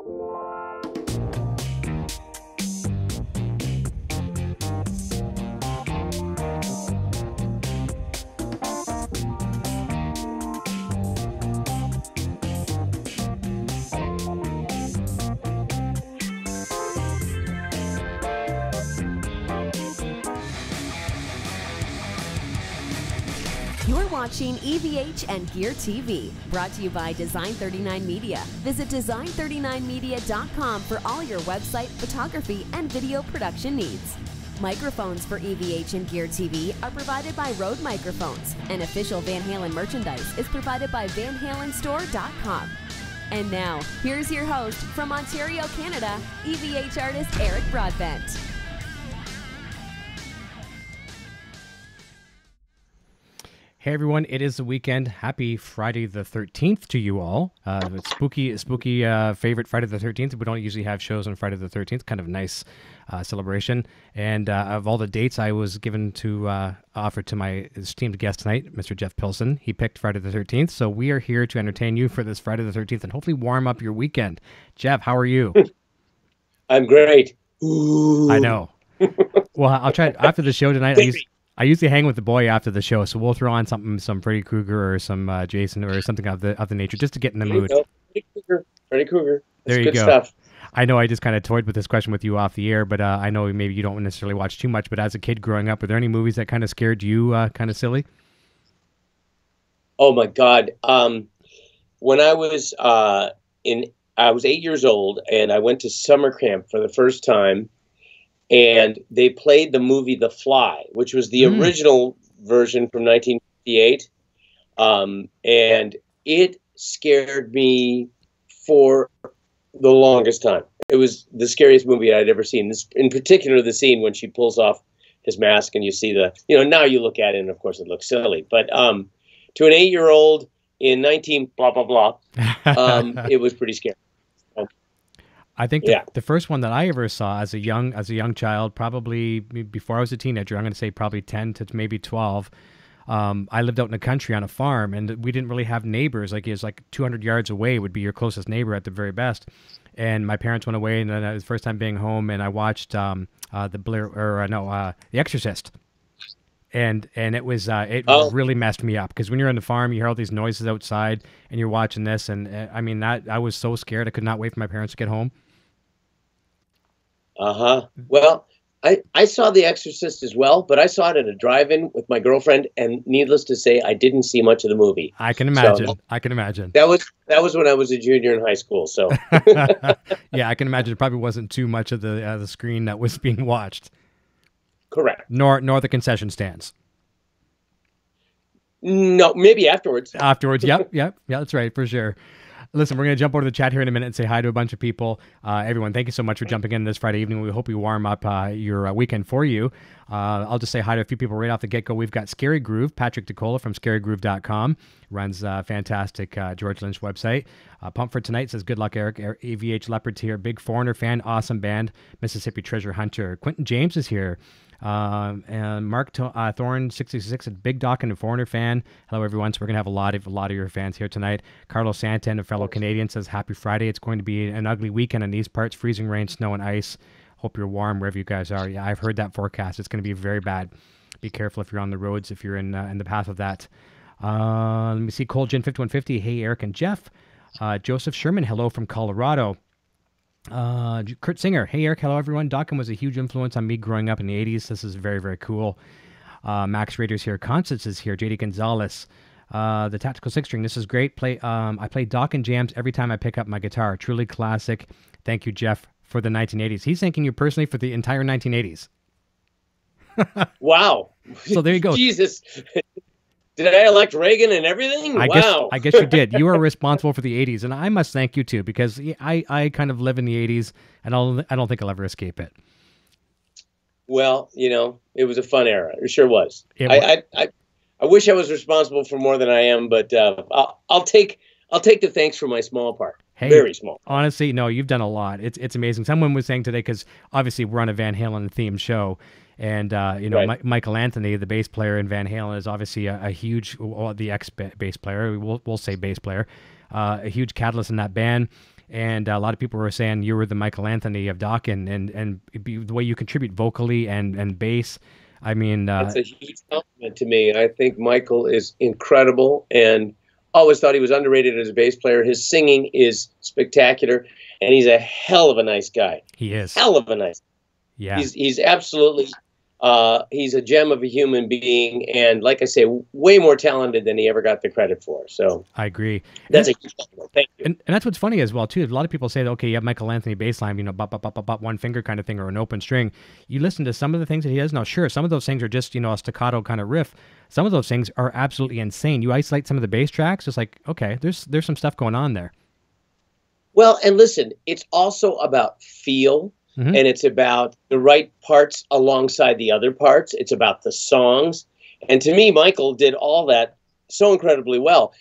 You're watching EVH and Gear TV, brought to you by Design 39 Media. Visit design39media.com for all your website, photography, and video production needs. Microphones for EVH and Gear TV are provided by Rode Microphones, and official Van Halen merchandise is provided by VanHalenStore.com. And now, here's your host from Ontario, Canada, EVH artist Eric Broadbent. Hey everyone, it is the weekend. Happy Friday the 13th to you all. It's spooky favorite Friday the 13th. We don't usually have shows on Friday the 13th. Kind of a nice celebration. And of all the dates I was given to offer to my esteemed guest tonight, Mr. Jeff Pilson, he picked Friday the 13th. So we are here to entertain you for this Friday the 13th and hopefully warm up your weekend. Jeff, how are you? I'm great. Ooh. I know. Well, I'll try after the show tonight. I usually hang with the boy after the show, so we'll throw on some Freddy Krueger or some Jason or something of the nature, just to get in the mood. Freddy Krueger. There you good go. Stuff. I know I just kind of toyed with this question with you off the air, but I know maybe you don't necessarily watch too much. But as a kid growing up, were there any movies that kind of scared you, kind of silly? Oh my God! When I was I was 8 years old, and I went to summer camp for the first time. And they played the movie The Fly, which was the original version from 1958. And it scared me for the longest time. It was the scariest movie I'd ever seen. This, in particular, the scene when she pulls off his mask and you see now you look at it and of course it looks silly. But to an 8-year-old in 19 blah, blah, blah, it was pretty scary. I think the first one that I ever saw as a young child, probably before I was a teenager, I'm going to say probably 10 to maybe 12. I lived out in the country on a farm, and we didn't really have neighbors. Like, it was like 200 yards away would be your closest neighbor at the very best. And my parents went away, and then it was the first time being home, and I watched The Exorcist. And it was really messed me up, because when you're on the farm, you hear all these noises outside, and you're watching this, and I mean I was so scared I could not wait for my parents to get home. Well, I saw The Exorcist as well, but I saw it at a drive-in with my girlfriend, and needless to say, I didn't see much of the movie. I can imagine. That was when I was a junior in high school. So yeah, I can imagine. It probably wasn't too much of the screen that was being watched. Correct. Nor the concession stands. No, maybe afterwards. Afterwards, yep, that's right, for sure. Listen, we're going to jump over to the chat here in a minute and say hi to a bunch of people. Everyone, thank you so much for jumping in this Friday evening. We hope we warm up your weekend for you. I'll just say hi to a few people right off the get-go. We've got Scary Groove, Patrick DeCola from scarygroove.com, runs a fantastic George Lynch website. Pump for Tonight says, good luck, Eric. EVH Leopard's here. Big Foreigner fan, awesome band. Mississippi Treasure Hunter. Quentin James is here. And Mark Thorne 66, a big Dokken and Foreigner fan. Hello everyone. So we're gonna have a lot of your fans here tonight. Carlo Santin, a fellow Canadian, says happy Friday. It's going to be an ugly weekend in these parts. Freezing rain, snow, and ice. Hope you're warm wherever you guys are. Yeah, I've heard that forecast. It's going to be very bad. Be careful if you're on the roads, if you're in the path of that. Let me see. Cold Gin 5150. Hey Eric and Jeff. Joseph Sherman. Hello from Colorado. Kurt Singer. Hey Eric, hello everyone. Dokken was a huge influence on me growing up in the 80s. This is very, very cool. Max Rader's here. Constance is here. JD Gonzalez. The Tactical Six String. This is great. I play Dokken jams every time I pick up my guitar. Truly classic. Thank you, Jeff, for the 1980s. He's thanking you personally for the entire 1980s. Wow. So there you go. Jesus. Did I elect Reagan and everything? Wow. I guess you did. You are responsible for the 80s, and I must thank you too, because I kind of live in the 80s, and I don't think I'll ever escape it. Well, it was a fun era. It sure was. I wish I was responsible for more than I am, but I'll take the thanks for my small part. Hey, very small. Honestly, no, you've done a lot. It's amazing. Someone was saying today, because obviously we're on a Van Halen themed show. And, right. Michael Anthony, the bass player in Van Halen, is obviously a huge, the ex-bass player, we'll say bass player, a huge catalyst in that band. And a lot of people were saying you were the Michael Anthony of Dokken, and the way you contribute vocally and bass. I mean, it's a huge compliment to me. I think Michael is incredible, and always thought he was underrated as a bass player. His singing is spectacular, and he's a hell of a nice guy. He is. Hell of a nice. Yeah. He's absolutely. He's a gem of a human being, and like I say, way more talented than he ever got the credit for. So I agree. That's a huge compliment. Thank you. And that's what's funny as well too. A lot of people say, okay, you have Michael Anthony bass line, you know, bop, bop, bop, bop, bop, one finger kind of thing, or an open string. You listen to some of the things that he does. Now, sure, some of those things are just, you know, a staccato kind of riff. Some of those things are absolutely insane. You isolate some of the bass tracks, it's like, okay, there's some stuff going on there. Well, and listen, it's also about feel. Mm-hmm. And it's about the right parts alongside the other parts. It's about the songs. And to me, Michael did all that so incredibly well.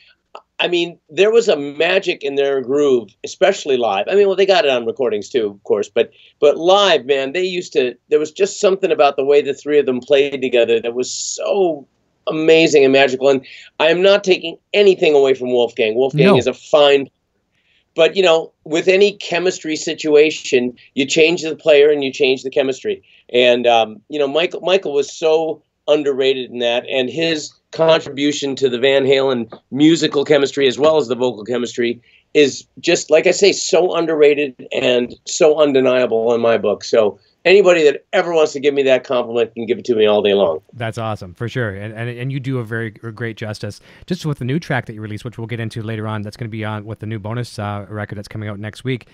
I mean, there was a magic in their groove, especially live. I mean, well, they got it on recordings too, of course. But live, man, there was just something about the way the three of them played together that was so amazing and magical. And I am not taking anything away from Wolfgang. Wolfgang is a fine. But, you know, with any chemistry situation, you change the player and you change the chemistry. And, you know, Michael was so underrated in that. And his contribution to the Van Halen musical chemistry as well as the vocal chemistry is just, like I say, so underrated and so undeniable in my book. So anybody that ever wants to give me that compliment can give it to me all day long. That's awesome, for sure. And you do a very great justice. Just with the new track that you released, which we'll get into later on, that's going to be on with the new bonus record that's coming out next week.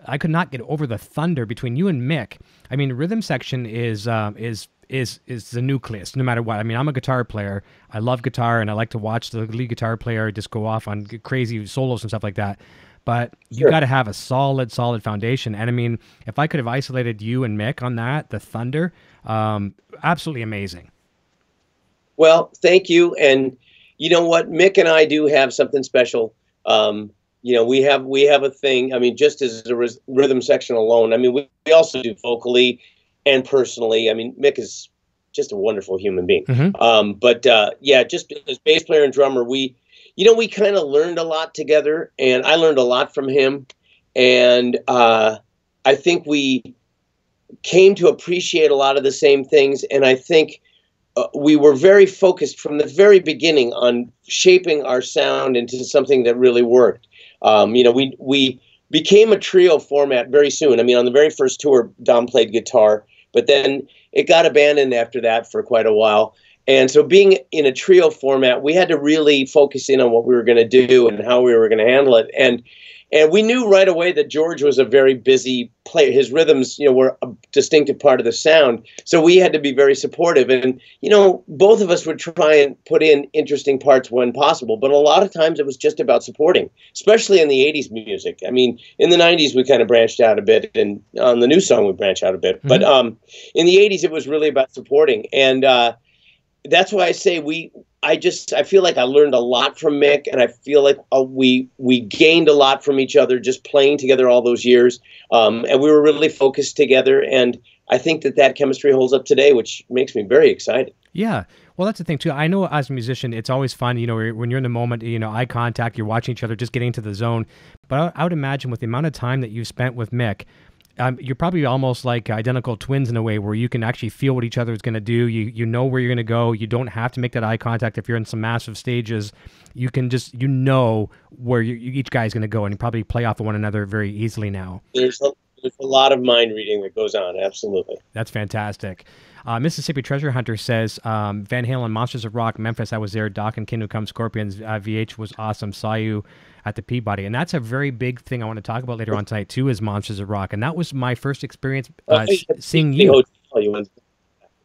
I could not get over the thunder between you and Mick. I mean, rhythm section is the nucleus, no matter what. I mean, I'm a guitar player. I love guitar, and I like to watch the lead guitar player just go off on crazy solos and stuff like that. But you got to have a solid foundation. And I mean, if I could have isolated you and Mick on that, the thunder, absolutely amazing. Well, thank you. And you know what? Mick and I do have something special. You know, we have a thing. I mean, just as a rhythm section alone, I mean, we also do vocally and personally. I mean, Mick is just a wonderful human being. Mm-hmm. Yeah, just as bass player and drummer, we kind of learned a lot together, and I learned a lot from him. And I think we came to appreciate a lot of the same things. And I think we were very focused from the very beginning on shaping our sound into something that really worked. You know, we became a trio format very soon. I mean, on the very first tour, Dom played guitar, but then it got abandoned after that for quite a while. And so being in a trio format, we had to really focus in on what we were going to do and how we were going to handle it. And we knew right away that George was a very busy player. His rhythms, you know, were a distinctive part of the sound. So we had to be very supportive. And, you know, both of us would try and put in interesting parts when possible. But a lot of times it was just about supporting, especially in the 80s music. I mean, in the 90s, we kind of branched out a bit. And on the new song, we branched out a bit. Mm-hmm. But in the 80s, it was really about supporting. And that's why I say I feel like I learned a lot from Mick, and I feel like we gained a lot from each other just playing together all those years. And we were really focused together, and I think that chemistry holds up today, which makes me very excited. Yeah. Well, that's the thing too. I know as a musician, it's always fun, you know, when you're in the moment, you know, eye contact, you're watching each other, just getting into the zone. But I would imagine with the amount of time that you've spent with Mick, you're probably almost like identical twins in a way where you can actually feel what each other is going to do. You know where you're going to go. You don't have to make that eye contact. If you're in some massive stages, you can just, you know where each guy's going to go, and you probably play off of one another very easily now. There's a lot of mind reading that goes on. Absolutely. That's fantastic. Mississippi Treasure Hunter says, Van Halen, Monsters of Rock, Memphis, I was there. Dokken, Kingdom Come, Scorpions, VH was awesome. Saw you at the Peabody. And that's a very big thing I want to talk about later on tonight, too, is Monsters of Rock. And that was my first experience seeing you.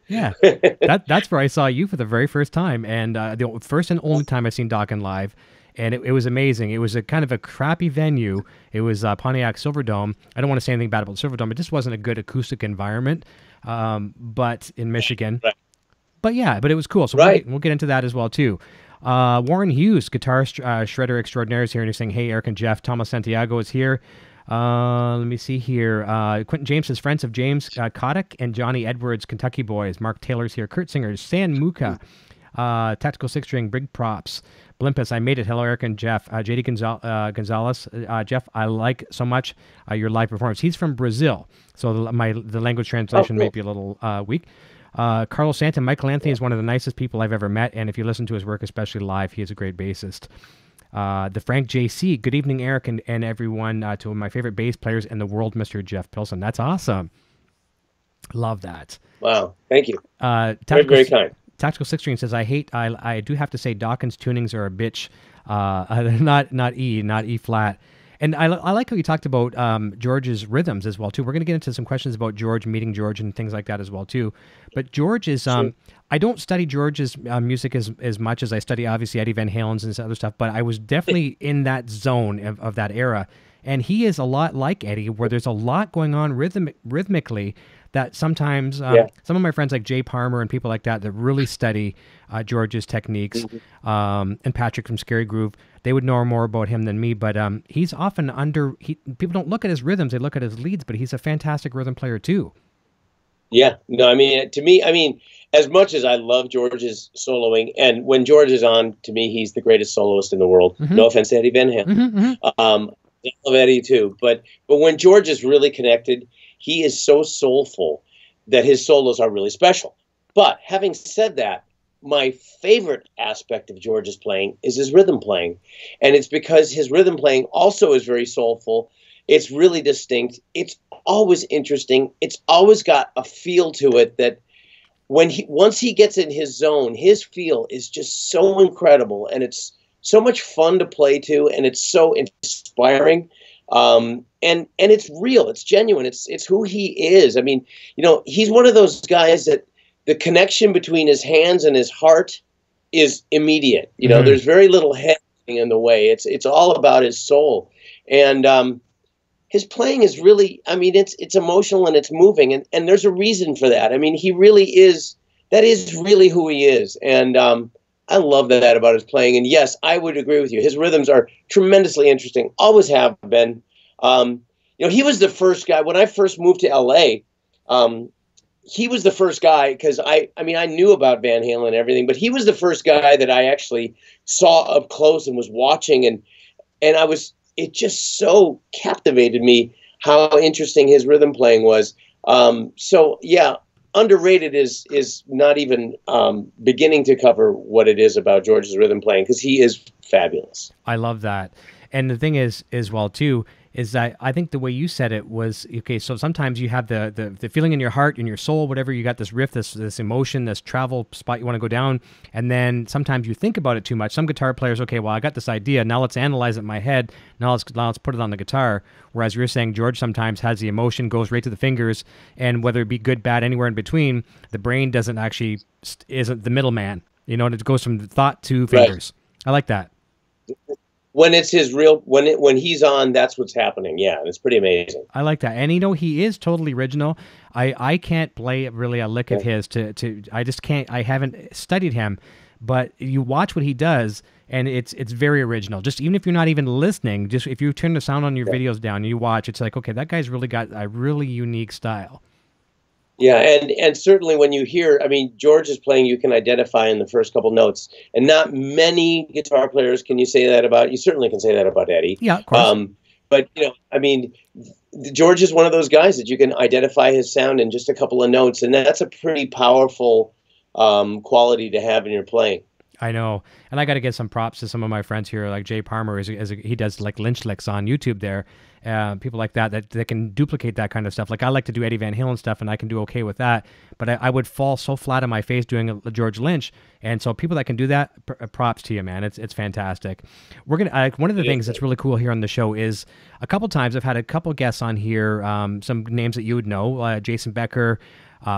Yeah, that's where I saw you for the very first time. And the first and only time I've seen Dokken live. And it was amazing. It was a kind of a crappy venue. It was Pontiac Silverdome. I don't want to say anything bad about Silverdome. It just wasn't a good acoustic environment. But in Michigan. Right. But yeah, but it was cool. So we'll get into that as well, too. Warren Hughes, guitar shredder extraordinaire, is here, and he's saying, hey, Eric and Jeff, Thomas Santiago is here. Let me see here. Quentin James says, friends of James Kotick and Johnny Edwards, Kentucky boys. Mark Taylor's here. Kurt Singer, San Muka. Tactical Six String, big props. Blimpus, I made it. Hello, Eric and Jeff. JD Gonzalez, Jeff, I like so much your live performance. He's from Brazil, so the language translation may be a little weak. Carlo Santin, Michael Anthony is one of the nicest people I've ever met, and if you listen to his work, especially live, he is a great bassist. The Frank JC, good evening, Eric and everyone, to my favorite bass players in the world, Mr. Jeff Pilson. That's awesome. Love that. Wow, thank you. Very, very kind. Tactical Six String says, I do have to say Dokken's tunings are a bitch. Not E flat. And I like how you talked about George's rhythms as well, too. We're going to get into some questions about George, meeting George and things like that as well, too. But George is, I don't study George's music as much as I study, obviously, Eddie Van Halen's and other stuff, but I was definitely in that zone of that era. And he is a lot like Eddie, where there's a lot going on rhythmically that sometimes some of my friends like Jay Palmer and people like that really study George's techniques, and Patrick from Scary Groove, they would know more about him than me, but he's often people don't look at his rhythms, they look at his leads, but he's a fantastic rhythm player too. Yeah, no, I mean, to me, as much as I love George's soloing, and when George is on, to me, he's the greatest soloist in the world. No offense to Eddie Van Halen. I love Eddie too, but when George is really connected, he is so soulful that his solos are really special. But having said that, my favorite aspect of George's playing is his rhythm playing. And it's because his rhythm playing also is very soulful. It's really distinct. It's always interesting. It's always got a feel to it that once he gets in his zone, his feel is just so incredible. And it's so much fun to play to, and it's so inspiring. And it's real, it's genuine, it's who he is. I mean, he's one of those guys that the connection between his hands and his heart is immediate. There's very little head in the way. It's all about his soul. And his playing is really, it's emotional and it's moving, and there's a reason for that. He really is, that is really who he is. And I love that about his playing. And yes, I would agree with you. His rhythms are tremendously interesting, always have been. He was the first guy, when I first moved to LA, he was the first guy, because I knew about Van Halen and everything, but he was the first guy that I actually saw up close and was watching, and it just so captivated me how interesting his rhythm playing was. So yeah, underrated is not even beginning to cover what it is about George's rhythm playing, because he is fabulous. I love that. And the thing is well too, is that I think the way you said it was, okay, so sometimes you have the feeling in your heart, in your soul, whatever, you got this riff, this emotion, this travel spot you want to go down, and then sometimes you think about it too much. Some guitar players, okay, well, I got this idea, now let's analyze it in my head, now let's put it on the guitar, whereas you're saying George sometimes has the emotion, goes right to the fingers, and whether it be good, bad, anywhere in between, the brain doesn't actually, isn't the middleman, and it goes from thought to fingers. Right. I like that. When it's his real, when he's on, that's what's happening. Yeah, it's pretty amazing. I like that, and he is totally original. I can't play really a lick of his. I just can't. I haven't studied him, but you watch what he does, and it's very original. Just even if you're not even listening, just if you turn the sound on your videos down and you watch, it's like, okay, that guy's really got a really unique style. Yeah, and certainly when you hear, George is playing, you can identify in the first couple notes, and not many guitar players can you say that about. You certainly can say that about Eddie. Yeah, of course. But George is one of those guys that you can identify his sound in just a couple of notes, and that's a pretty powerful quality to have in your playing. I know, and I got to get some props to some of my friends here, like Jay Palmer, he does like Lynch licks on YouTube there. People like that can duplicate that kind of stuff. Like I like to do Eddie Van Halen stuff, and I can do okay with that, but I would fall so flat on my face doing a George Lynch, and so people that can do that, props to you, man. It's fantastic. We're gonna one of the things that's really cool here on the show is a couple times I've had a couple guests on here, some names that you would know, Jason Becker,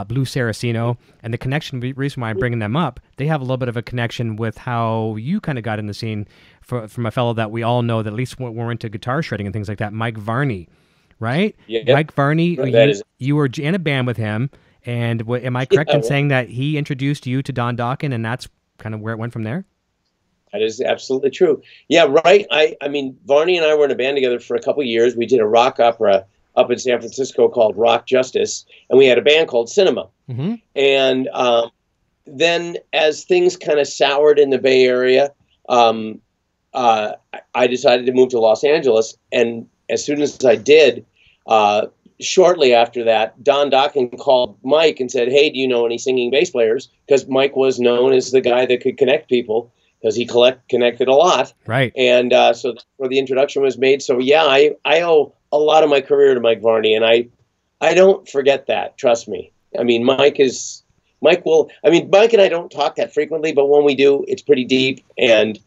Blue Saraceno, and the connection, reason why I'm bringing them up, they have a little bit of a connection with how you kind of got in the scene from a fellow that we all know that at least we're into guitar shredding and things like that, Mike Varney, right? Yeah. Mike Varney, you were in a band with him, and am I correct in saying that he introduced you to Don Dokken, and that's kind of where it went from there? That is absolutely true. Yeah, right. Varney and I were in a band together for a couple of years. We did a rock opera up in San Francisco called Rock Justice, and we had a band called Cinema. Mm-hmm. And then as things kind of soured in the Bay Area, I decided to move to Los Angeles. And as soon as I did, shortly after that, Dokken called Mike and said, "Hey, do you know any singing bass players?" Because Mike was known as the guy that could connect people, because he connected a lot. Right. And so that's where the introduction was made. So yeah, I owe a lot of my career to Mike Varney, and I don't forget that. Trust me. I mean, Mike and I don't talk that frequently, but when we do, it's pretty deep, and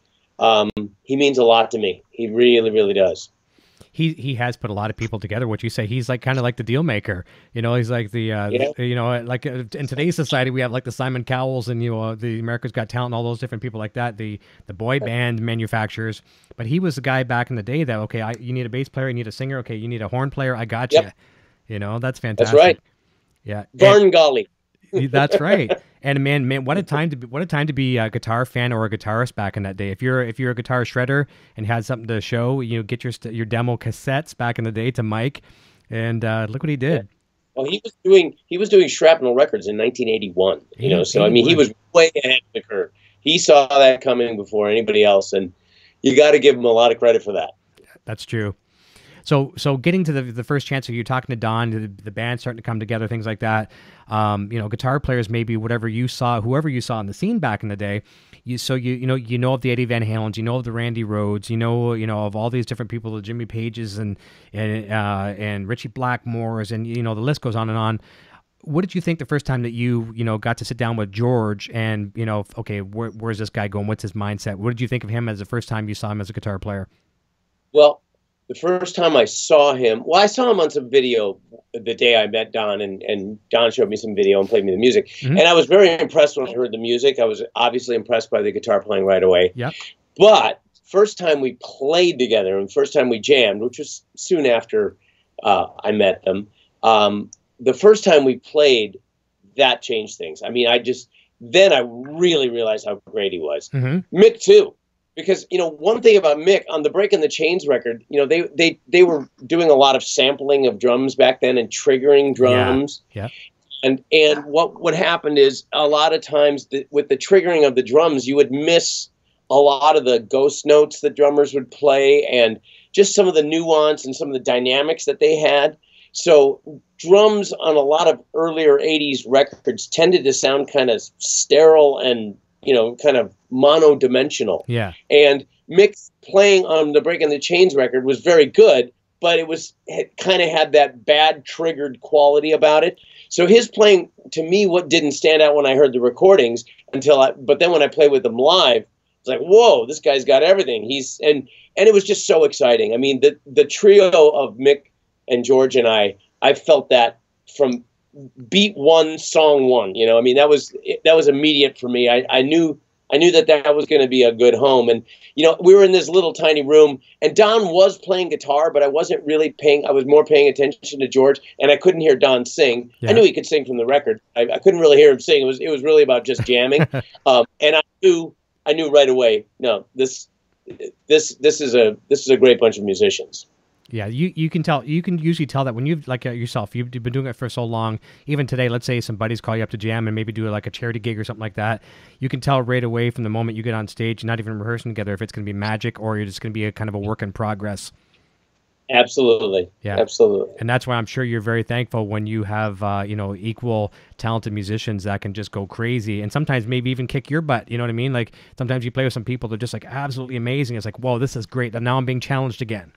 he means a lot to me. He really, really does. He has put a lot of people together. What you say, he's like kind of like the deal maker. You know, he's like the you know, like in today's society we have like the Simon Cowells and the America's Got Talent and all those different people like that. The boy band manufacturers. But he was the guy back in the day that you need a bass player, you need a singer, okay, you need a horn player, I got you. You know, that's fantastic. That's right. Yeah. Varn Golly. That's right. And man, what a time to be a guitar fan or a guitarist back in that day. If you're a guitar shredder and had something to show, get your demo cassettes back in the day to Mike, and look what he did. Yeah. Well, he was doing Shrapnel Records in 1981. So I mean, he was way ahead of the curve. He saw that coming before anybody else, and you got to give him a lot of credit for that. That's true. So getting to the first chance of you talking to Don, the band starting to come together, things like that. Guitar players, maybe whoever you saw in the scene back in the day. You know of the Eddie Van Halens, you know of the Randy Rhoads, you know of all these different people, the Jimmy Pages and Richie Blackmores, and the list goes on and on. What did you think the first time that you got to sit down with George and okay, where's this guy going? What's his mindset? What did you think of him as the first time you saw him as a guitar player? Well, the first time I saw him, I saw him on some video the day I met Don, and Don showed me some video and played me the music. Mm-hmm. And I was very impressed when I heard the music. I was obviously impressed by the guitar playing right away. Yep. But first time we played together and first time we jammed, which was soon after I met them, the first time we played, that changed things. I mean, then I really realized how great he was. Mm-hmm. Mick too. Because, one thing about Mick on the Breaking the Chains record, they were doing a lot of sampling of drums back then and triggering drums. Yeah. And what happened is a lot of times with the triggering of the drums, you would miss a lot of the ghost notes that drummers would play and just some of the nuance and some of the dynamics that they had. So drums on a lot of earlier 80s records tended to sound kind of sterile and kind of mono-dimensional. Yeah. And Mick's playing on the Breaking the Chains record was very good, but it kind of had that bad triggered quality about it. So his playing, to me, what didn't stand out when I heard the recordings but then when I played with them live, it's like, whoa, this guy's got everything. And it was just so exciting. I mean, the trio of Mick and George and I felt that from beat one, song one. I mean, that was immediate for me. I knew that was going to be a good home. And we were in this little tiny room, and Don was playing guitar, but I wasn't really I was more paying attention to George, and I couldn't hear Don sing. Yeah. I knew he could sing from the record. I couldn't really hear him sing. It was really about just jamming. And I knew right away. No, this is a great bunch of musicians. Yeah, you can tell. You can usually tell that when you've yourself, you've been doing it for so long. Even today, let's say some buddies call you up to jam and maybe do like a charity gig or something like that. You can tell right away from the moment you get on stage, you're not even rehearsing together, if it's going to be magic or you're just going to be a kind of a work in progress. Absolutely. Yeah, absolutely. And that's why I'm sure you're very thankful when you have equal talented musicians that can just go crazy and sometimes maybe even kick your butt. You know what I mean? Like sometimes you play with some people that are just like absolutely amazing. It's like, whoa, this is great. And now I'm being challenged again.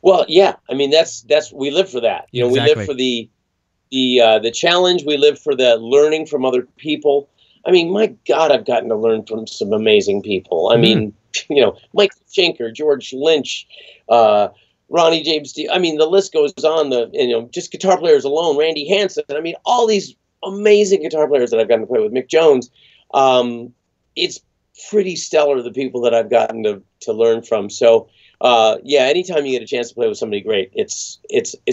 Well, yeah. I mean, that's we live for that. Exactly. We live for the challenge. We live for the learning from other people. I mean, my God, I've gotten to learn from some amazing people. I mean, Mike Schenker, George Lynch, Ronnie James Dio. I mean, the list goes on. Just guitar players alone, Randy Hansen. I mean, all these amazing guitar players that I've gotten to play with. Mick Jones. It's pretty stellar, the people that I've gotten to learn from. So. Anytime you get a chance to play with somebody great, it's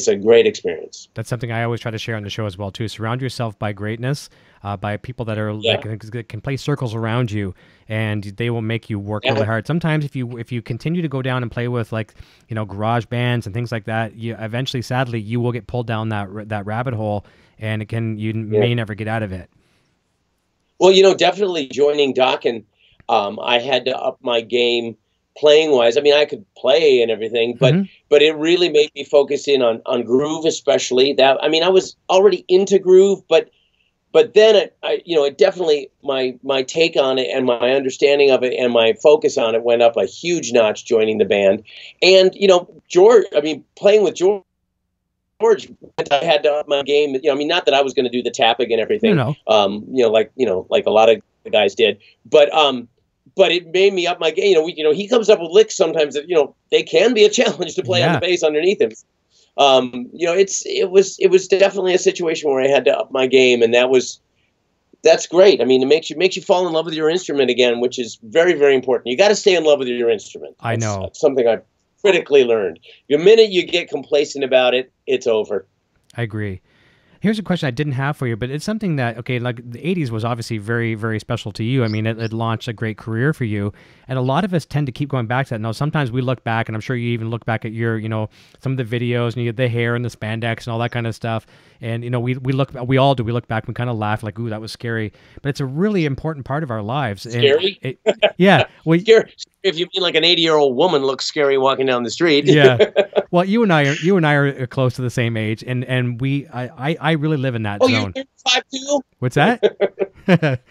a great experience. That's something I always try to share on the show as well too. Surround yourself by greatness, by people that are that can play circles around you, and they will make you work really hard. Sometimes if you continue to go down and play with garage bands and things like that, you eventually, sadly, you will get pulled down that rabbit hole, and you may never get out of it. Well, definitely joining Dokken, I had to up my game playing wise. I mean, I could play and everything, but it really made me focus in on groove, especially that. I mean, I was already into groove, but then it definitely my take on it and my understanding of it and my focus on it went up a huge notch joining the band. And George, I mean, playing with George, I had to up my game. I mean, not that I was going to do the tapping and everything, like a lot of the guys did, but it made me up my game. He comes up with licks sometimes that they can be a challenge to play on the bass underneath him. It was definitely a situation where I had to up my game, and that's great. I mean, it makes you fall in love with your instrument again, which is very, very important. You got to stay in love with your instrument. I know. That's something I've critically learned. The minute you get complacent about it, it's over. I agree. Here's a question I didn't have for you, but it's something that, like the 80s was obviously very, very special to you. I mean, it launched a great career for you. And a lot of us tend to keep going back to that. Now, sometimes we look back, and I'm sure you even look back at your, some of the videos, and you get the hair and the spandex and all that kind of stuff. And, we all do. We look back and we kind of laugh like, ooh, that was scary. But it's a really important part of our lives. Scary? Yeah. Well, scary. If you mean like an 80-year-old woman looks scary walking down the street. Yeah. Well, you and I are close to the same age, and I really live in that zone. You're 35 too? What's that?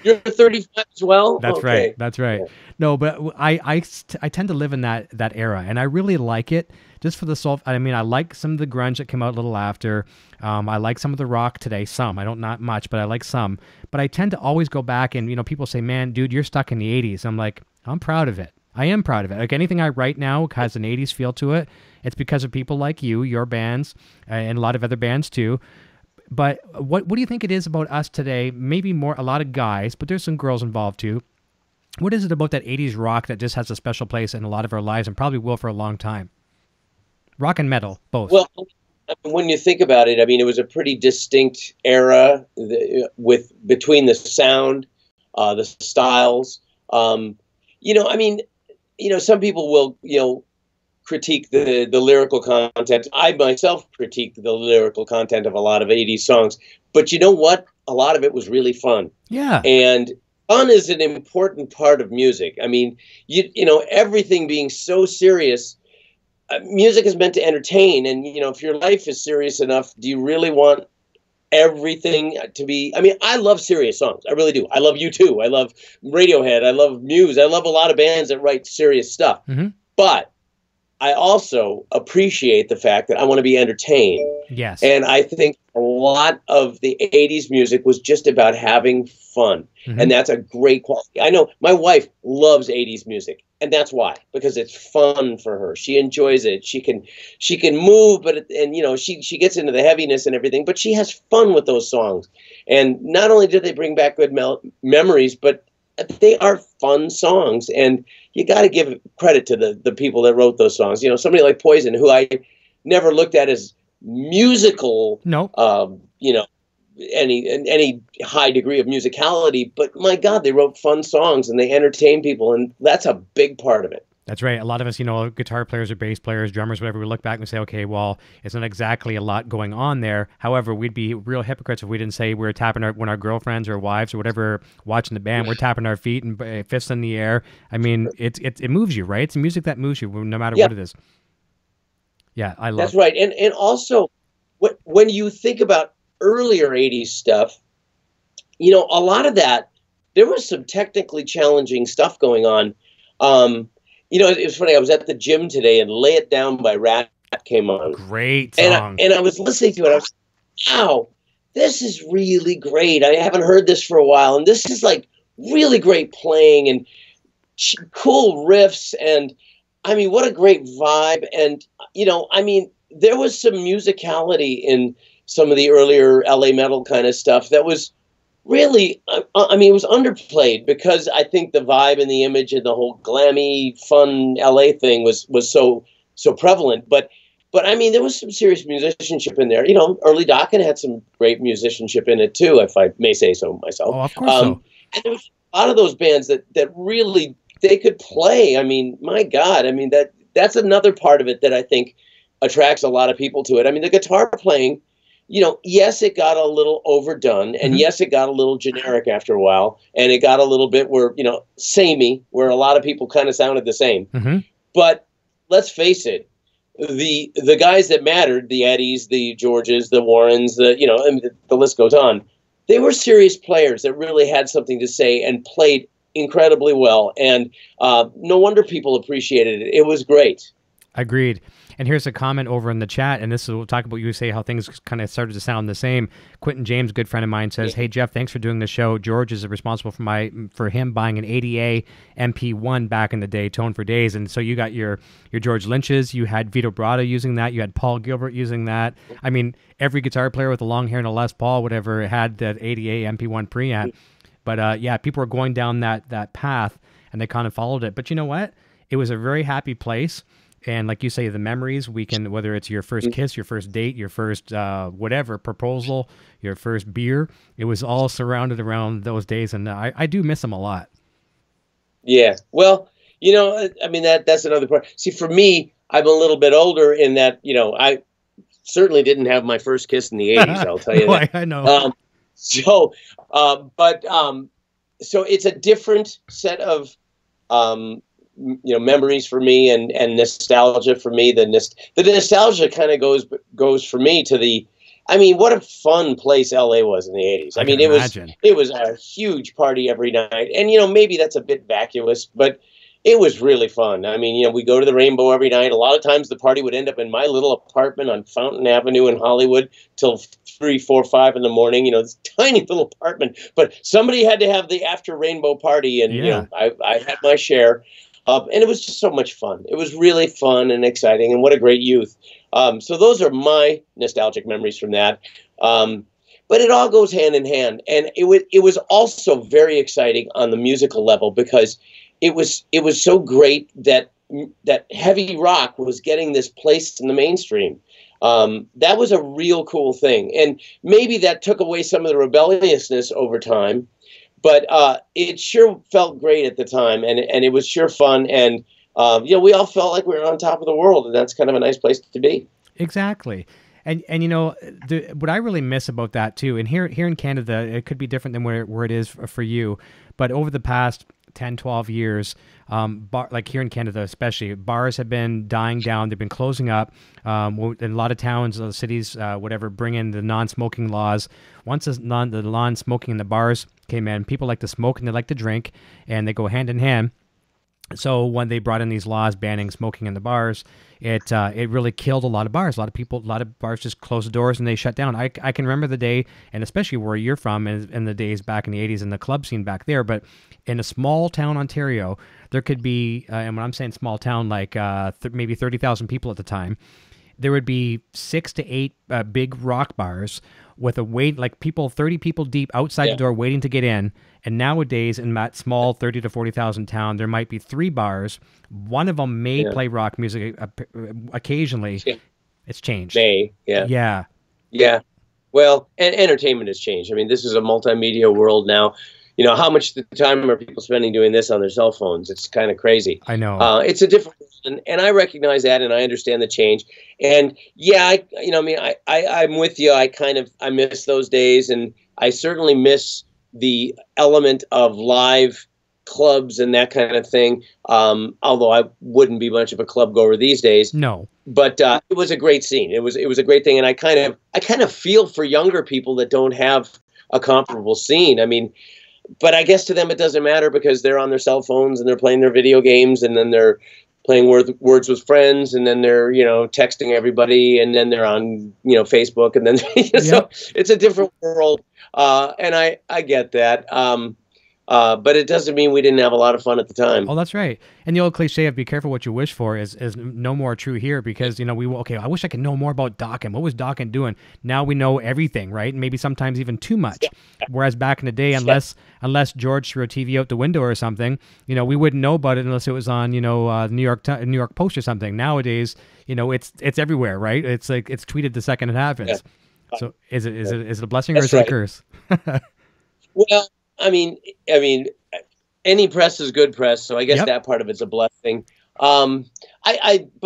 You're 35 as well? That's right. That's right. No, but I tend to live in that era, and I really like it just for the soul. I mean, I like some of the grunge that came out a little after. I like some of the rock today. Some. I don't, not much, but I like some. But I tend to always go back and, people say, man, dude, you're stuck in the 80s. I'm like, I'm proud of it. I am proud of it. Like anything I write now has an 80s feel to it. It's because of people like you, your bands, and a lot of other bands too. But what do you think it is about us today? Maybe a lot of guys, but there's some girls involved too. What is it about that 80s rock that just has a special place in a lot of our lives and probably will for a long time? Rock and metal, both. Well, when you think about it, I mean, it was a pretty distinct era between the sound, the styles. I mean, some people will, critique the lyrical content. I myself critique the lyrical content of a lot of 80s songs. But you know what? A lot of it was really fun. Yeah. And fun is an important part of music. I mean, everything being so serious, music is meant to entertain. And, if your life is serious enough, do you really want everything to be? I mean, I love serious songs. I really do. I love U2. I love Radiohead. I love Muse. I love a lot of bands that write serious stuff. Mm-hmm. But I also appreciate the fact that I want to be entertained. Yes. And I think a lot of the 80s music was just about having fun. Mm-hmm. And that's a great quality. I know my wife loves 80s music, and that's why, because it's fun for her. She enjoys it. She can move, she gets into the heaviness and everything, but she has fun with those songs. And not only did they bring back good memories, but they are fun songs, and you got to give credit to the people that wrote those songs. Somebody like Poison, who I never looked at as musical. No. Any high degree of musicality, but my God, they wrote fun songs and they entertain people, and that's a big part of it. That's right. A lot of us, guitar players or bass players, drummers, whatever, we look back and say, okay, well, it's not exactly a lot going on there. However, we'd be real hypocrites if we didn't say we were tapping when our girlfriends or wives or whatever watching the band, we're tapping our feet and fists in the air. I mean, it moves you, right? It's music that moves you, no matter what it is. Yeah, I love That's right. And also, when you think about earlier 80s stuff, a lot of that, there was some technically challenging stuff going on. It was funny. I was at the gym today, and "Lay It Down" by Rat came on. Great song. And I was listening to it. I was, wow, this is really great. I haven't heard this for a while, and this is like really great playing and cool riffs, and I mean, what a great vibe. And there was some musicality in some of the earlier LA metal kind of stuff that was really, it was underplayed because I think the vibe and the image and the whole glammy, fun LA thing was so prevalent. But I mean, there was some serious musicianship in there. Early Dokken had some great musicianship in it too, if I may say so myself. Oh, of course so. And there was a lot of those bands that really, they could play. I mean, my God, that's another part of it that I think attracts a lot of people to it. I mean, the guitar playing, you know, yes, it got a little overdone, and yes, it got a little generic after a while, and it got a little bit where, you know, samey, where a lot of people kind of sounded the same. But let's face it, the guys that mattered, the Eddies, the Georges, the Warrens, you know, and the list goes on. They were serious players that really had something to say and played incredibly well, and no wonder people appreciated it. It was great. Agreed. And here's a comment over in the chat, and this is, we'll talk about, you say how things kind of started to sound the same. Quentin James, good friend of mine, says, "Hey Jeff, thanks for doing the show. George is responsible for him buying an 80A MP1 back in the day, Tone for Days." And so you got your George Lynch's, you had Vito Bratta using that, you had Paul Gilbert using that. I mean, every guitar player with a long hair and a Les Paul, whatever, had that 80A MP1 preamp. But yeah, people were going down that path, and they kind of followed it. But you know what? It was a very happy place. And like you say, the memories, we can, whether it's your first kiss, your first date, your first whatever, proposal, your first beer, it was all surrounded around those days. And I do miss them a lot. Yeah. Well, you know, I mean, that's another part. See, for me, I'm a little bit older in that, you know, I certainly didn't have my first kiss in the 80s, I'll tell you that. I know. So it's a different set of, you know, memories for me and nostalgia for me. The nostalgia kind of goes for me to the, I mean, what a fun place LA was in the 80s. I mean, it was a huge party every night. And, you know, maybe that's a bit vacuous, but it was really fun. I mean, you know, we go to the Rainbow every night. A lot of times the party would end up in my little apartment on Fountain Avenue in Hollywood till 3, 4, 5 in the morning. You know, this tiny little apartment, but somebody had to have the after Rainbow party. And, you know, I had my share. And it was just so much fun. It was really fun and exciting, and what a great youth. So those are my nostalgic memories from that. But it all goes hand in hand. And it was also very exciting on the musical level because it was so great that heavy rock was getting this place in the mainstream. That was a real cool thing. And maybe that took away some of the rebelliousness over time. But it sure felt great at the time, and it was sure fun, and you know, we all felt like we were on top of the world, and that's kind of a nice place to be. Exactly. And you know, what I really miss about that too, and here in Canada, it could be different than where it is for you, but over the past 10, 12 years, like here in Canada especially, bars have been dying down. They've been closing up. In a lot of towns, cities, whatever, bring in the non-smoking laws. Once the non-smoking in the bars came in, people like to smoke and they like to drink, and they go hand in hand. So when they brought in these laws banning smoking in the bars, it really killed a lot of bars. A lot of bars just closed the doors and they shut down. I can remember the day, and especially where you're from, in the days back in the 80s in the club scene back there. But in a small town, Ontario, there could be, and when I'm saying small town, like maybe 30,000 people at the time, there would be 6 to 8 big rock bars with a wait, like 30 people deep outside the door waiting to get in. And nowadays in that small 30 to 40,000 town, there might be 3 bars. One of them may play rock music occasionally. Yeah. It's changed. Yeah. Well, and entertainment has changed. I mean, this is a multimedia world now. You know, how much time are people spending doing this on their cell phones? It's kind of crazy. I know. It's a different, and I recognize that, and I understand the change. And yeah, I'm with you. I miss those days, and I certainly miss the element of live clubs and that kind of thing. Although I wouldn't be much of a club goer these days. No. But it was a great scene. It was a great thing, and I kind of feel for younger people that don't have a comparable scene. I mean. But I guess to them it doesn't matter because they're on their cell phones and they're playing their video games, and then they're playing words with friends, and then they're, you know, texting everybody, and then they're on, you know, Facebook, and then so it's a different world, and I get that. But it doesn't mean we didn't have a lot of fun at the time. Oh, that's right. And the old cliche of "be careful what you wish for" is no more true here, because, you know, I wish I could know more about Dokken. What was Dokken doing? Now we know everything, right? Maybe sometimes even too much. Whereas back in the day, unless George threw a TV out the window or something, you know, we wouldn't know about it unless it was on, you know, New York Post or something. Nowadays, you know, it's everywhere, right? It's like it's tweeted the second it happens. So is it a blessing or is it a curse? Well, I mean, any press is good press, so I guess that part of it's a blessing. But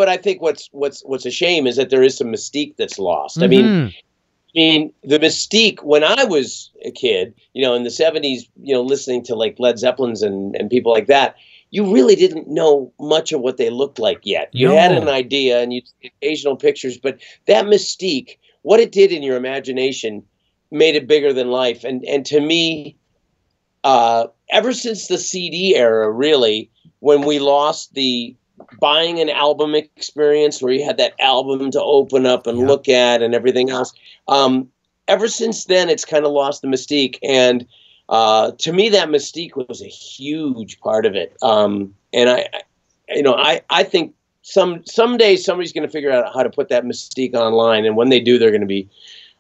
I think what's a shame is that there is some mystique that's lost. I mean, mean, the mystique when I was a kid, in the 70s, listening to like Led Zeppelins and people like that, you really didn't know much of what they looked like yet. You had an idea and you'd see occasional pictures, but that mystique, what it did in your imagination, made it bigger than life. And to me, ever since the CD era, really, when we lost the buying an album experience where you had that album to open up and look at and everything else, ever since then, it's kind of lost the mystique. And to me, that mystique was a huge part of it. And I think someday somebody's going to figure out how to put that mystique online. And when they do, they're going to be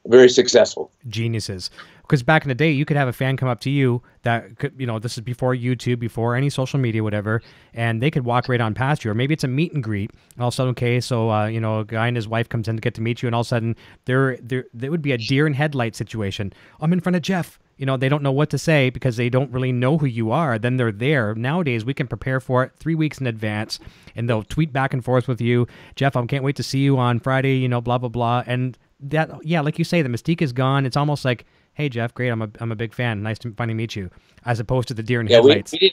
very successful. Geniuses. Because back in the day, you could have a fan come up to you that could, this is before YouTube, before any social media, whatever, and they could walk right on past you. Or maybe it's a meet and greet. All of a sudden, okay, so, a guy and his wife comes in to get to meet you, and all of a sudden, there would be a deer in headlight situation. I'm in front of Jeff. They don't know what to say because they don't really know who you are. Then they're there. Nowadays, we can prepare for it 3 weeks in advance, and they'll tweet back and forth with you. Jeff, I can't wait to see you on Friday, blah, blah, blah. And that, like you say, the mystique is gone. It's almost like, hey, Jeff, great, I'm a big fan. Nice to finally meet you, as opposed to the deer in headlights. We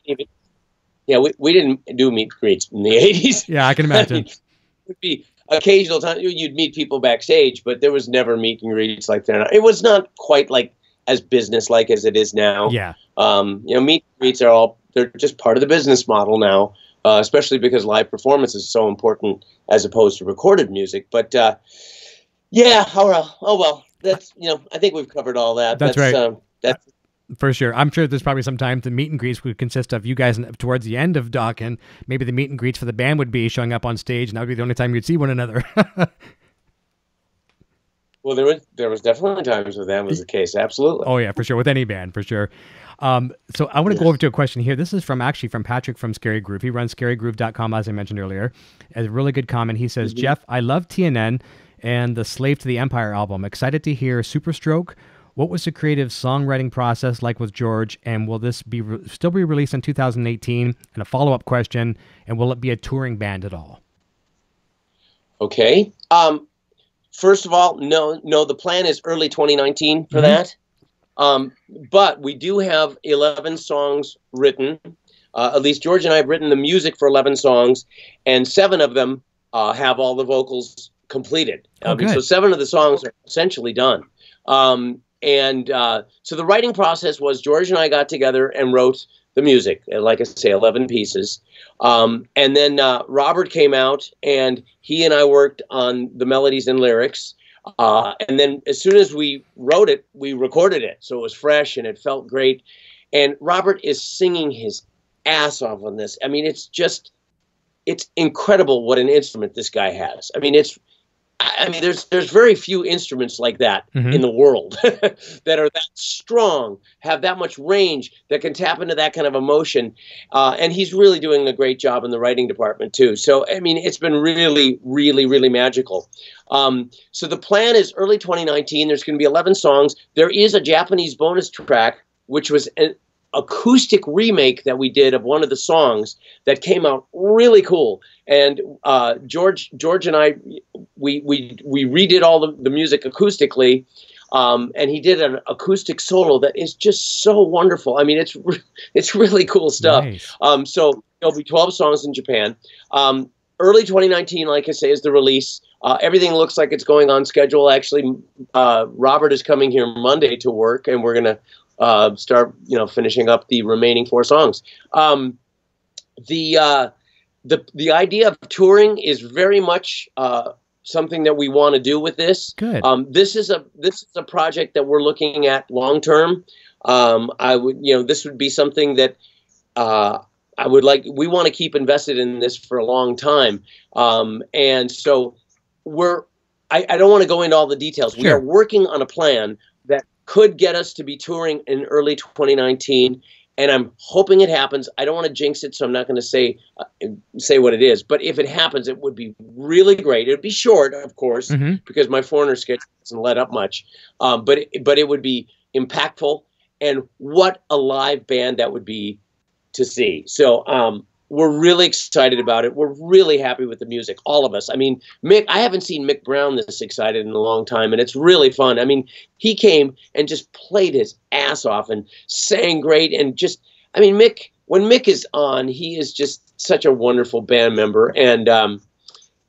didn't do meet and greets in the 80s. Yeah, I can imagine. It would be occasional time you'd meet people backstage, but there was never meet and greets like that. It was not quite like as business-like as it is now. Yeah. Meet and greets they're just part of the business model now, especially because live performance is so important as opposed to recorded music. But oh well. That's, I think we've covered all that. That's right. That's for sure. I'm sure there's probably some time the meet and greets would consist of you guys towards the end of Dokken. Maybe the meet and greets for the band would be showing up on stage, and that would be the only time you'd see one another. Well, there was definitely times where that was the case. Absolutely. Oh yeah, for sure. With any band, for sure. So I want to go over to a question here. This is from Patrick from Scary Groove. He runs scarygroove.com, as I mentioned earlier. As a really good comment, he says, Jeff, I love TNN and the Slave to the Empire album. Excited to hear Superstroke. What was the creative songwriting process like with George, and will this still be released in 2018? And a follow-up question, and will it be a touring band at all? Okay. First of all, no, the plan is early 2019 for that. But we do have 11 songs written. At least George and I have written the music for 11 songs, and 7 of them have all the vocals completed. So 7 of the songs are essentially done. So the writing process was George and I got together and wrote the music, like I say, 11 pieces. And then Robert came out, and he and I worked on the melodies and lyrics. And then as soon as we wrote it, we recorded it. So it was fresh and it felt great. And Robert is singing his ass off on this. I mean, it's incredible what an instrument this guy has. There's very few instruments like that in the world that are that strong, have that much range, that can tap into that kind of emotion. And he's really doing a great job in the writing department too. So, it's been really, really, really magical. So the plan is early 2019. There's going to be 11 songs. There is a Japanese bonus track, which was an acoustic remake that we did of one of the songs that came out really cool. And George and I, we redid all the music acoustically, and he did an acoustic solo that is just so wonderful. It's really cool stuff. Nice. So there'll be 12 songs in Japan. Early 2019, like I say, is the release. Everything looks like it's going on schedule. Actually, Robert is coming here Monday to work, and we're going to start, finishing up the remaining 4 songs. The idea of touring is very much something that we want to do with this. Good. This is a project that we're looking at long term. This would be something that we want to keep invested in this for a long time. And so I don't want to go into all the details. Sure. We are working on a plan that could get us to be touring in early 2019, and I'm hoping it happens. I don't want to jinx it, so I'm not going to say what it is. But if it happens, it would be really great. It would be short, of course, because my foreigner schedule doesn't let up much. But it would be impactful, and what a live band that would be to see. So we're really excited about it. We're really happy with the music, all of us. I mean, Mick, I haven't seen Mick Brown this excited in a long time, and it's really fun. I mean, he came and just played his ass off and sang great, and just, I mean, when Mick is on, he is just such a wonderful band member, and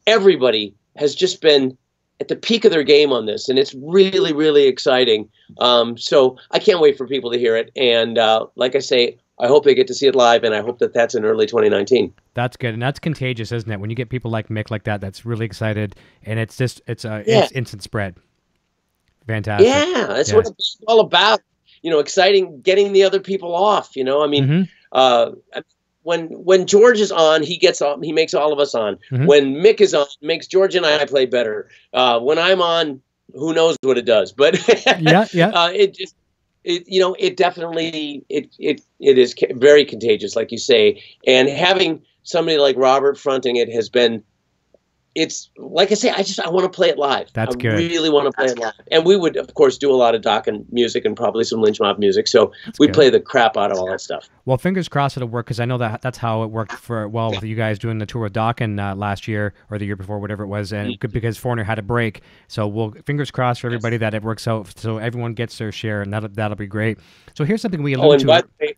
everybody has just been at the peak of their game on this, and it's really, really exciting. So I can't wait for people to hear it, and like I say, I hope they get to see it live, and I hope that that's in early 2019. That's good, and that's contagious, isn't it? When you get people like Mick like that, that's really excited, and it's just it's instant spread. Fantastic. Yeah, that's what it's all about. You know, exciting, getting the other people off. You know, I mean, when George is on, he makes all of us on. When Mick is on, it makes George and I play better. When I'm on, who knows what it does? But it definitely it is very contagious, like you say. And having somebody like Robert fronting it has been. It's like I say, I want to play it live. That's good. I really want to play it live. And we would, of course, do a lot of Dokken music and probably some Lynch Mob music. So we play the crap out of all that stuff. Well, fingers crossed it'll work, because I know that's how it worked with you guys doing the tour with Dokken last year or the year before, whatever it was, and because Foreigner had a break. So fingers crossed for everybody that it works out, so everyone gets their share, and that'll be great. So here's something we alluded to.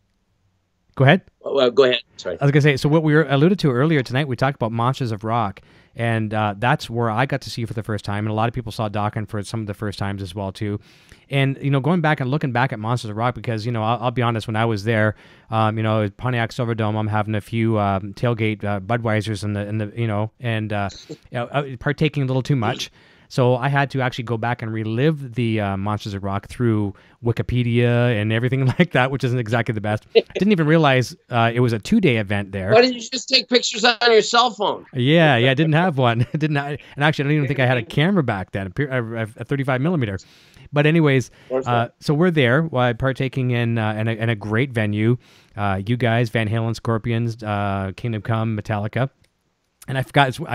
Go ahead. Well, go ahead. Sorry. I was going to say, so what we alluded to earlier tonight, we talked about Monsters of Rock, and that's where I got to see for the first time, and a lot of people saw Dokken for some of the first times as well, too. And, going back and looking back at Monsters of Rock, because, I'll be honest, when I was there, Pontiac Silverdome, I'm having a few tailgate Budweisers and partaking a little too much. So I had to actually go back and relive the Monsters of Rock through Wikipedia and everything like that, which isn't exactly the best. Didn't even realize it was a 2-day event there. Why didn't you just take pictures on your cell phone? Yeah, I didn't have one. And actually, I don't even think I had a camera back then, a 35 millimeter. But anyways, so we're there partaking in a great venue. You guys, Van Halen, Scorpions, Kingdom Come, Metallica. And I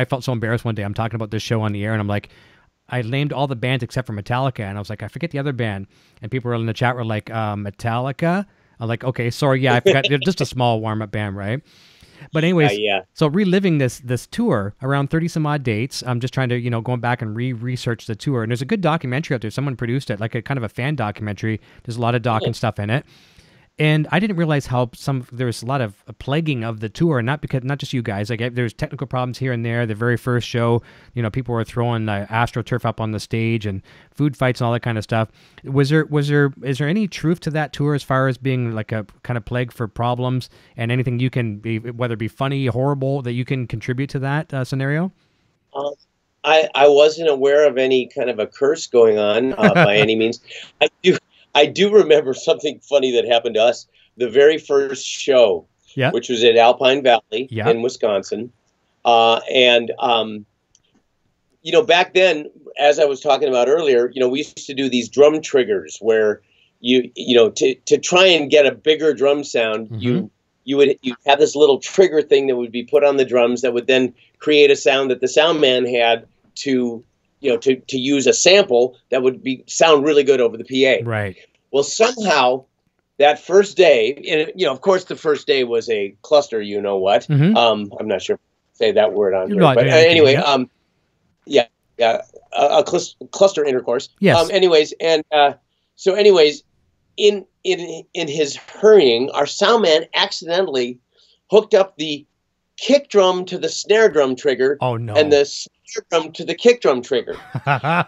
felt so embarrassed one day. I'm talking about this show on the air, and I'm like, I named all the bands except for Metallica, and I was like, I forget the other band. And people were in the chat were like, Metallica? I'm like, okay, sorry, yeah, I forgot. They're just a small warm-up band, right? But anyways, so reliving this tour, around 30 some odd dates. I'm just trying to, going back and research the tour. And there's a good documentary out there. Someone produced it, like a kind of a fan documentary. There's a lot of Dokken stuff in it. And I didn't realize how there's a lot of plaguing of the tour, not just you guys. Like, there's technical problems here and there. The very first show, people were throwing AstroTurf up on the stage and food fights and all that kind of stuff. Is there any truth to that tour as far as being like a kind of plague for problems, and anything you can be, whether it be funny, horrible, that you can contribute to that scenario? I wasn't aware of any kind of a curse going on by any means. I do remember something funny that happened to us. The very first show, which was at Alpine Valley in Wisconsin. And back then, as I was talking about earlier, we used to do these drum triggers where to try and get a bigger drum sound, you have this little trigger thing that would be put on the drums that would then create a sound that the sound man had to use a sample that would sound really good over the PA. Right. Well, somehow that first day, and of course the first day was a cluster, you know what? I'm not sure if I say that word on here, but anyway, a cluster intercourse. Yes. In his hurrying, our sound man accidentally hooked up the kick drum to the snare drum trigger. Oh no! And the snare drum to the kick drum trigger.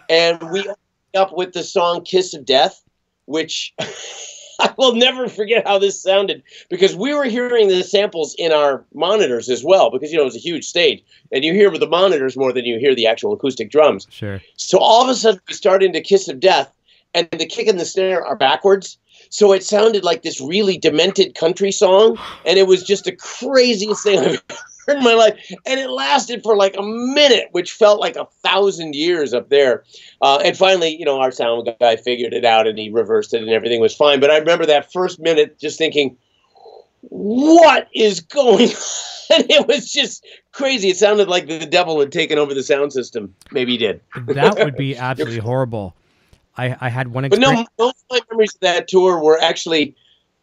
And we ended up with the song "Kiss of Death," which I will never forget how this sounded, because we were hearing the samples in our monitors as well, because it was a huge stage, and you hear with the monitors more than you hear the actual acoustic drums. Sure. So all of a sudden we start into "Kiss of Death," and the kick and the snare are backwards. So it sounded like this really demented country song, and it was just the craziest thing I've heard in my life. And it lasted for like a minute, which felt like 1,000 years up there. And finally, our sound guy figured it out, and he reversed it, and everything was fine. But I remember that first minute just thinking, what is going on? And it was just crazy. It sounded like the devil had taken over the sound system. Maybe he did. That would be absolutely horrible. I had one experience. But no, most of my memories of that tour were actually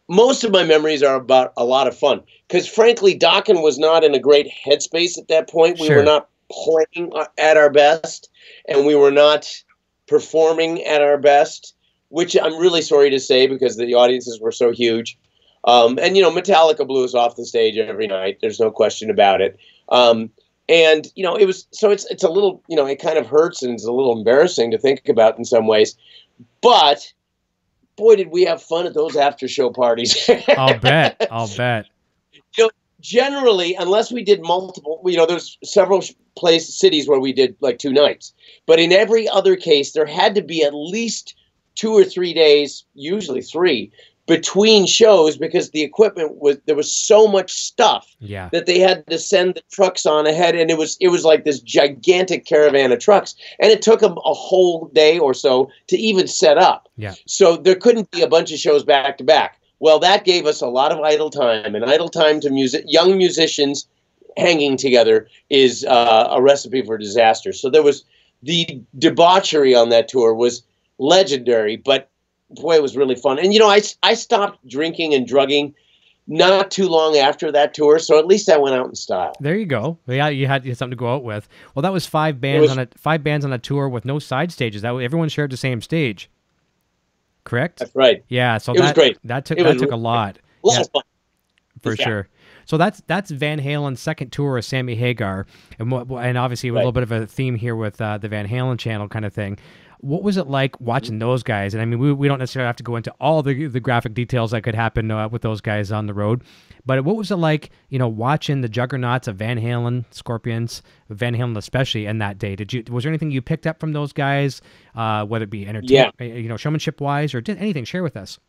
most of my memories are about a lot of fun. Because frankly, Dokken was not in a great headspace at that point. We were not playing at our best, and we were not performing at our best, which I'm really sorry to say because the audiences were so huge. And, you know, Metallica blew us off the stage every night. There's no question about it. And, you know, it's a little, you know, it kind of hurts and it's a little embarrassing to think about in some ways. But boy, did we have fun at those after show parties. I'll bet. You know, generally, unless we did multiple, you know, there's several cities where we did like 2 nights. But in every other case, there had to be at least 2 or 3 days, usually 3, between shows because the equipment there was so much stuff that they had to send the trucks on ahead, and it was like this gigantic caravan of trucks, and it took them a whole day or so to even set up. So there couldn't be a bunch of shows back to back. Well, that gave us a lot of idle time, and idle time to young musicians hanging together is a recipe for disaster. So there was the debauchery on that tour was legendary, but boy, it was really fun. And, you know, I stopped drinking and drugging not too long after that tour, so at least I went out in style. There you go. Yeah, you had something to go out with. Well, that was 5 bands on a tour with no side stages. Everyone shared the same stage. Correct? That's right. Yeah, so it was great. That took a lot. A lot of fun. For sure. So that's Van Halen's second tour of Sammy Hagar, and obviously a little bit of a theme here with the Van Halen channel kind of thing. What was it like watching those guys? And I mean, we don't necessarily have to go into all the graphic details that could happen with those guys on the road, but what was it like, you know, watching the juggernauts of Van Halen, Scorpions, Van Halen especially, in that day? Was there anything you picked up from those guys, whether it be entertainment, you know, showmanship wise, or anything? Share with us.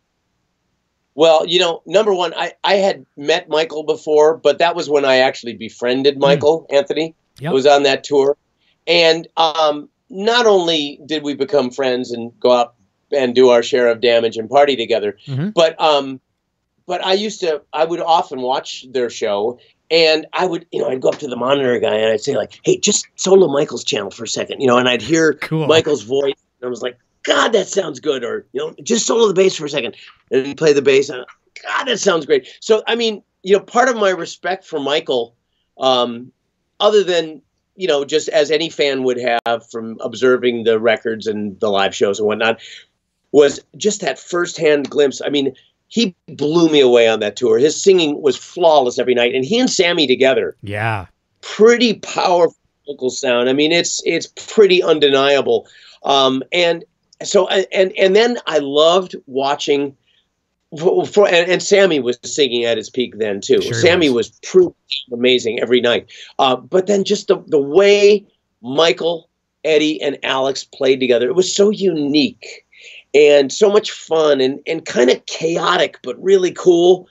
Well, you know, number one, I had met Michael before, but that was when I actually befriended Michael Anthony. Yep. Was on that tour, and not only did we become friends and go out and do our share of damage and party together, but I would often watch their show, and I'd go up to the monitor guy and I'd say like, hey, just solo Michael's channel for a second, you know, and I'd hear Michael's voice, and I was like, God, that sounds good. Or, you know, just solo the bass for a second, and he'd play the bass, and God, that sounds great. So, I mean, you know, part of my respect for Michael, other than, you know, just as any fan would have from observing the records and the live shows and whatnot, was just that firsthand glimpse. I mean, he blew me away on that tour. His singing was flawless every night, and he and Sammy together, pretty powerful vocal sound. I mean, it's pretty undeniable. And so, and then I loved watching. And Sammy was singing at his peak then too. Sure Sammy was pretty amazing every night. But then just the way Michael, Eddie, and Alex played together, it was so unique and so much fun and kind of chaotic, but really cool.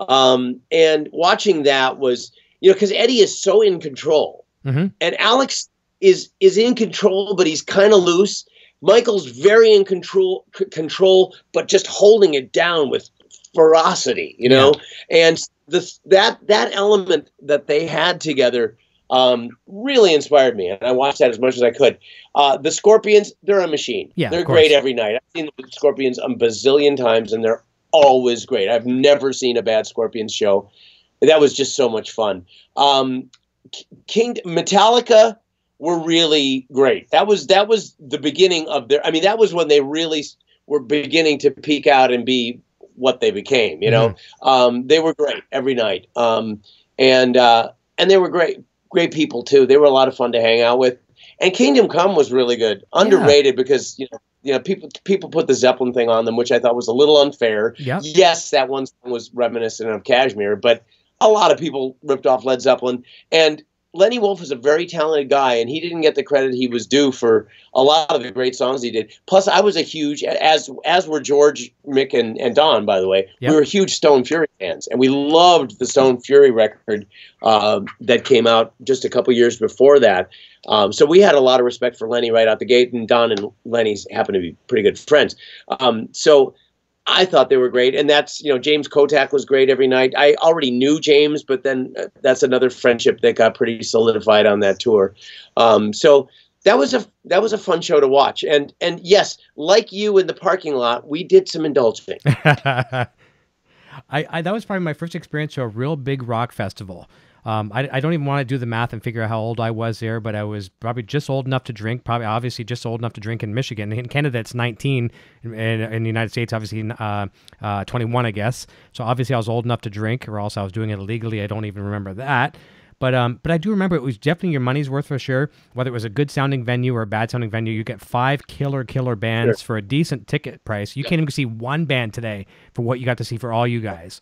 And watching that was, you know, because Eddie is so in control, and Alex is in control, but he's kind of loose. Michael's very in control, but just holding it down with ferocity, you know. And that element that they had together really inspired me, and I watched that as much as I could. The Scorpions, they're a machine. They're great every night. I've seen the Scorpions a bazillion times, and they're always great. I've never seen a bad Scorpions show. That was just so much fun. Metallica were really great. That was the beginning of their. I mean, that was when they really were beginning to peak out and be what they became. You know, they were great every night, and they were great people too. They were a lot of fun to hang out with. And Kingdom Come was really good, underrated because you know people put the Zeppelin thing on them, which I thought was a little unfair. Yes, that one song was reminiscent of Kashmir, but a lot of people ripped off Led Zeppelin. And Lenny Wolf is a very talented guy, and he didn't get the credit he was due for a lot of the great songs he did. Plus, I was a huge, as were George, Mick, and Don, by the way. We were huge Stone Fury fans, and we loved the Stone Fury record that came out just a couple years before that. So we had a lot of respect for Lenny right out the gate, and Don and Lenny happen to be pretty good friends. So I thought they were great, and that's, you know, James Kotak was great every night. I already knew James, but then that's another friendship that got pretty solidified on that tour. So that was a fun show to watch, and yes, like you in the parking lot, we did some indulging. I that was probably my first experience to a real big rock festival. I don't even want to do the math and figure out how old I was there, but I was probably just old enough to drink, probably obviously just old enough to drink in Michigan. In Canada, it's 19. In the United States, obviously 21, I guess. So obviously I was old enough to drink, or else I was doing it illegally. I don't even remember that. But I do remember it was definitely your money's worth for sure. Whether it was a good sounding venue or a bad sounding venue, you get 5 killer bands for a decent ticket price. You can't even see one band today for what you got to see for all you guys.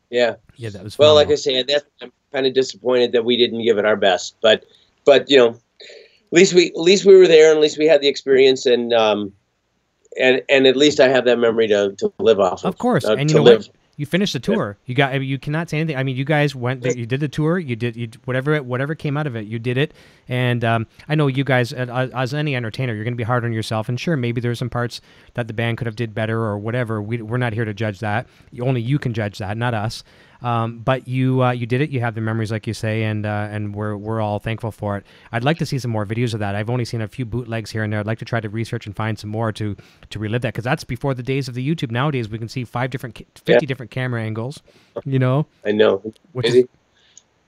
Yeah. Yeah, that was well, phenomenal. like I say, I'm kind of disappointed that we didn't give it our best, but you know, at least we were there, and at least we had the experience, and at least I have that memory to live off of. Of course, and you know what? You finished the tour. You cannot say anything. I mean, you guys went there, you did the tour, you did whatever came out of it, you did it. And I know you guys, as any entertainer, you're going to be hard on yourself. And sure, maybe there's some parts that the band could have did better or whatever. We're not here to judge that. Only you can judge that, not us. But you did it. You have the memories, like you say, and we're all thankful for it. I'd like to see some more videos of that. I've only seen a few bootlegs here and there. I'd like to try to research and find some more to relive that, because that's before the days of the YouTube. Nowadays, we can see 50 different camera angles. You know, I know.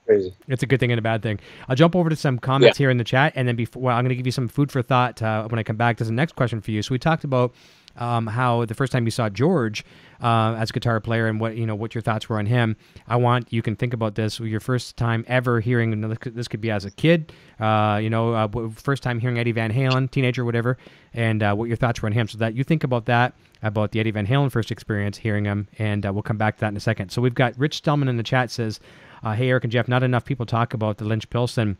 Crazy. It's a good thing and a bad thing. I'll jump over to some comments here in the chat, and then I'm going to give you some food for thought when I come back to the next question for you. So we talked about how the first time you saw George as a guitar player and what your thoughts were on him. You can think about this, your first time ever hearing, this could be as a kid, first time hearing Eddie Van Halen, teenager, whatever, and what your thoughts were on him. So that you think about that, about the Eddie Van Halen first experience, hearing him, and we'll come back to that in a second. So we've got Rich Stillman in the chat says, hey, Eric and Jeff, not enough people talk about the Lynch Pilson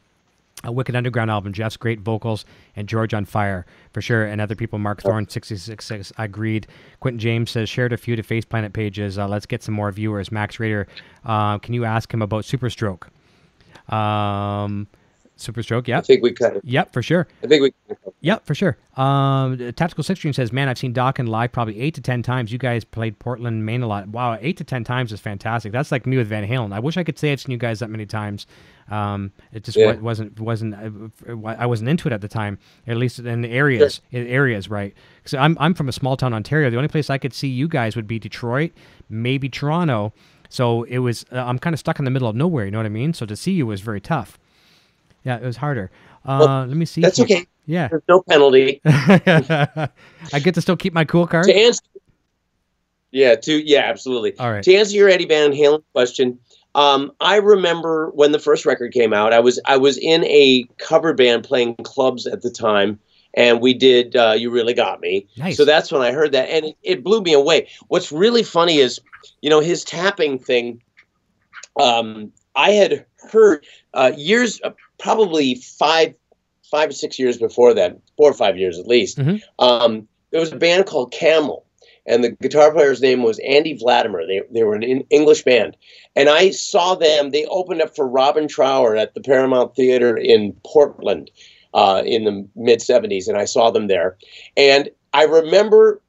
Wicked Underground album. Jeff's great vocals and George on fire for sure. And other people, Mark Thorne 666 agreed. Quentin James says shared a few to Face Planet pages. Let's get some more viewers. Max Rader, can you ask him about Superstroke? Superstroke, yeah. I think we cut it. Yep, for sure. I think we cut it. Yep, for sure. Tactical Six Stream says, man, I've seen Dokken live probably 8 to 10 times. You guys played Portland, Maine a lot. Wow, 8 to 10 times is fantastic. That's like me with Van Halen. I wish I could say I've seen you guys that many times. It just wasn't. I wasn't into it at the time. At least in the areas. Sure. In areas, right? So I'm from a small town, Ontario. The only place I could see you guys would be Detroit, maybe Toronto. So it was. I'm kind of stuck in the middle of nowhere. You know what I mean? So to see you was very tough. Yeah, it was harder. Let me see. That's okay. Yeah. There's no penalty. I get to still keep my cool card? To answer, absolutely. All right. To answer your Eddie Van Halen question, I remember when the first record came out, I was in a cover band playing clubs at the time, and we did You Really Got Me. Nice. So that's when I heard that, and it blew me away. What's really funny is, his tapping thing, I had heard years, probably 5 or 6 years before that, 4 or 5 years at least. Mm-hmm. There was a band called Camel, and the guitar player's name was Andy Vladimir. They were an English band, and I saw them. They opened up for Robin Trower at the Paramount Theater in Portland in the mid '70s, and I saw them there. And I remember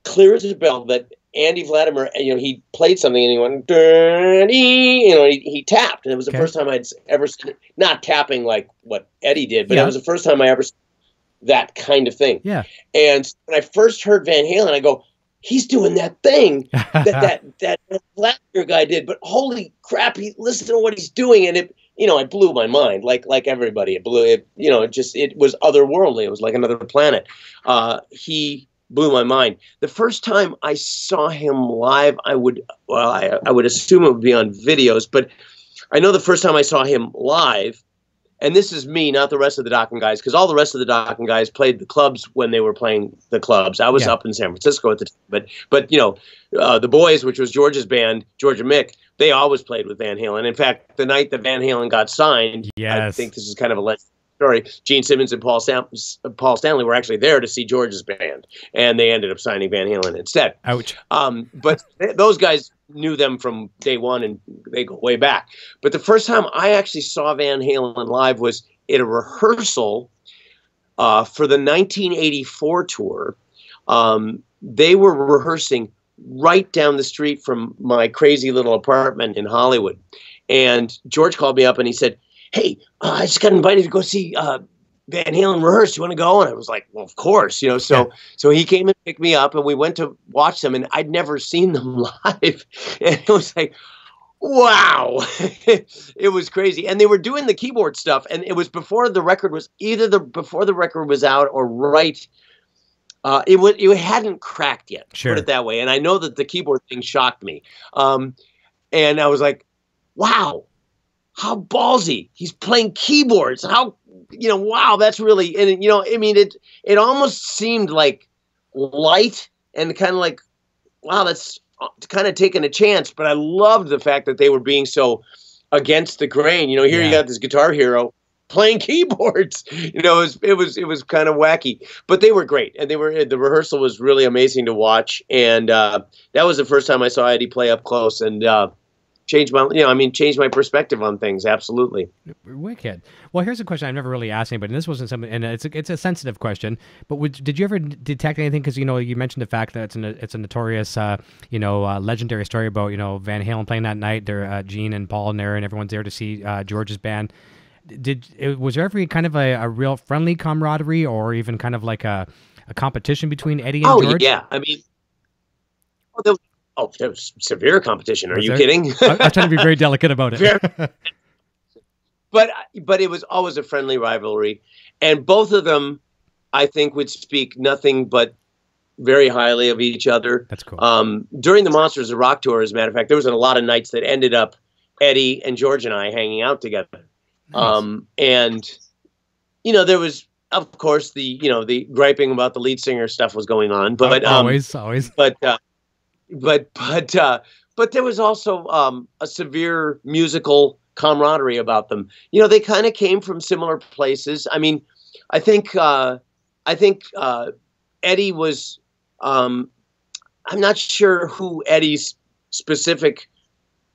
clear as a bell that Andy Vladimir, he played something and he went, he tapped. And it was the first time I'd ever seen it. Not tapping like what Eddie did, but it was the first time I ever saw that kind of thing. Yeah. And when I first heard Van Halen, I go, he's doing that thing that Vladimir guy did. But holy crap, listen to what he's doing. And it blew my mind, like everybody. It was otherworldly. It was like another planet. He blew my mind. The first time I saw him live, I would assume it would be on videos, but I know the first time I saw him live, and this is me, not the rest of the Dokken guys, because all the rest of the Dokken guys played the clubs when they were playing the clubs. I was up in San Francisco at the time, but the boys, which was George's band, George and Mick, they always played with Van Halen. In fact, the night that Van Halen got signed, I think this is kind of a legend story, Gene Simmons and Paul Stanley were actually there to see George's band, and they ended up signing Van Halen instead. Ouch. But those guys knew them from day one, and they go way back. But the first time I actually saw Van Halen live was at a rehearsal for the 1984 tour. They were rehearsing right down the street from my crazy little apartment in Hollywood. And George called me up and he said, hey, I just got invited to go see Van Halen rehearsed. You want to go? And I was like, well, of course, so he came and picked me up and we went to watch them, and I'd never seen them live. And it was like, wow, it was crazy. And they were doing the keyboard stuff, and it was before the record was before the record was out or right. It hadn't cracked yet, Sure. put it that way. And I know that the keyboard thing shocked me. And I was like, wow, how ballsy. He's playing keyboards. How, wow, that's really, and I mean, it almost seemed like light and kind of like, wow, that's kind of taking a chance. But I loved the fact that they were being so against the grain. Here you got this guitar hero playing keyboards. It was kind of wacky, but they were great, and the rehearsal was really amazing to watch. And that was the first time I saw Eddie play up close, and changed my perspective on things. Absolutely. Wicked. Well, here's a question I've never really asked anybody, and this wasn't something, and it's a sensitive question, but did you ever detect anything? Because, you mentioned the fact that it's a notorious, legendary story about, Van Halen playing that night. There, Gene and Paul and there, and everyone's there to see George's band. Was there ever kind of a real friendly camaraderie, or even kind of like a competition between Eddie and George? Oh, yeah. I mean, there was severe competition. Are you kidding? I was trying to be very delicate about it. But it was always a friendly rivalry. And both of them, I think, would speak nothing but very highly of each other. That's cool. During the Monsters of Rock tour, as a matter of fact, there was a lot of nights that ended up Eddie and George and I hanging out together. Nice. And, there was, of course, the griping about the lead singer stuff was going on. But always. But there was also a severe musical camaraderie about them. They kind of came from similar places. I mean, I think Eddie was. I'm not sure who Eddie's specific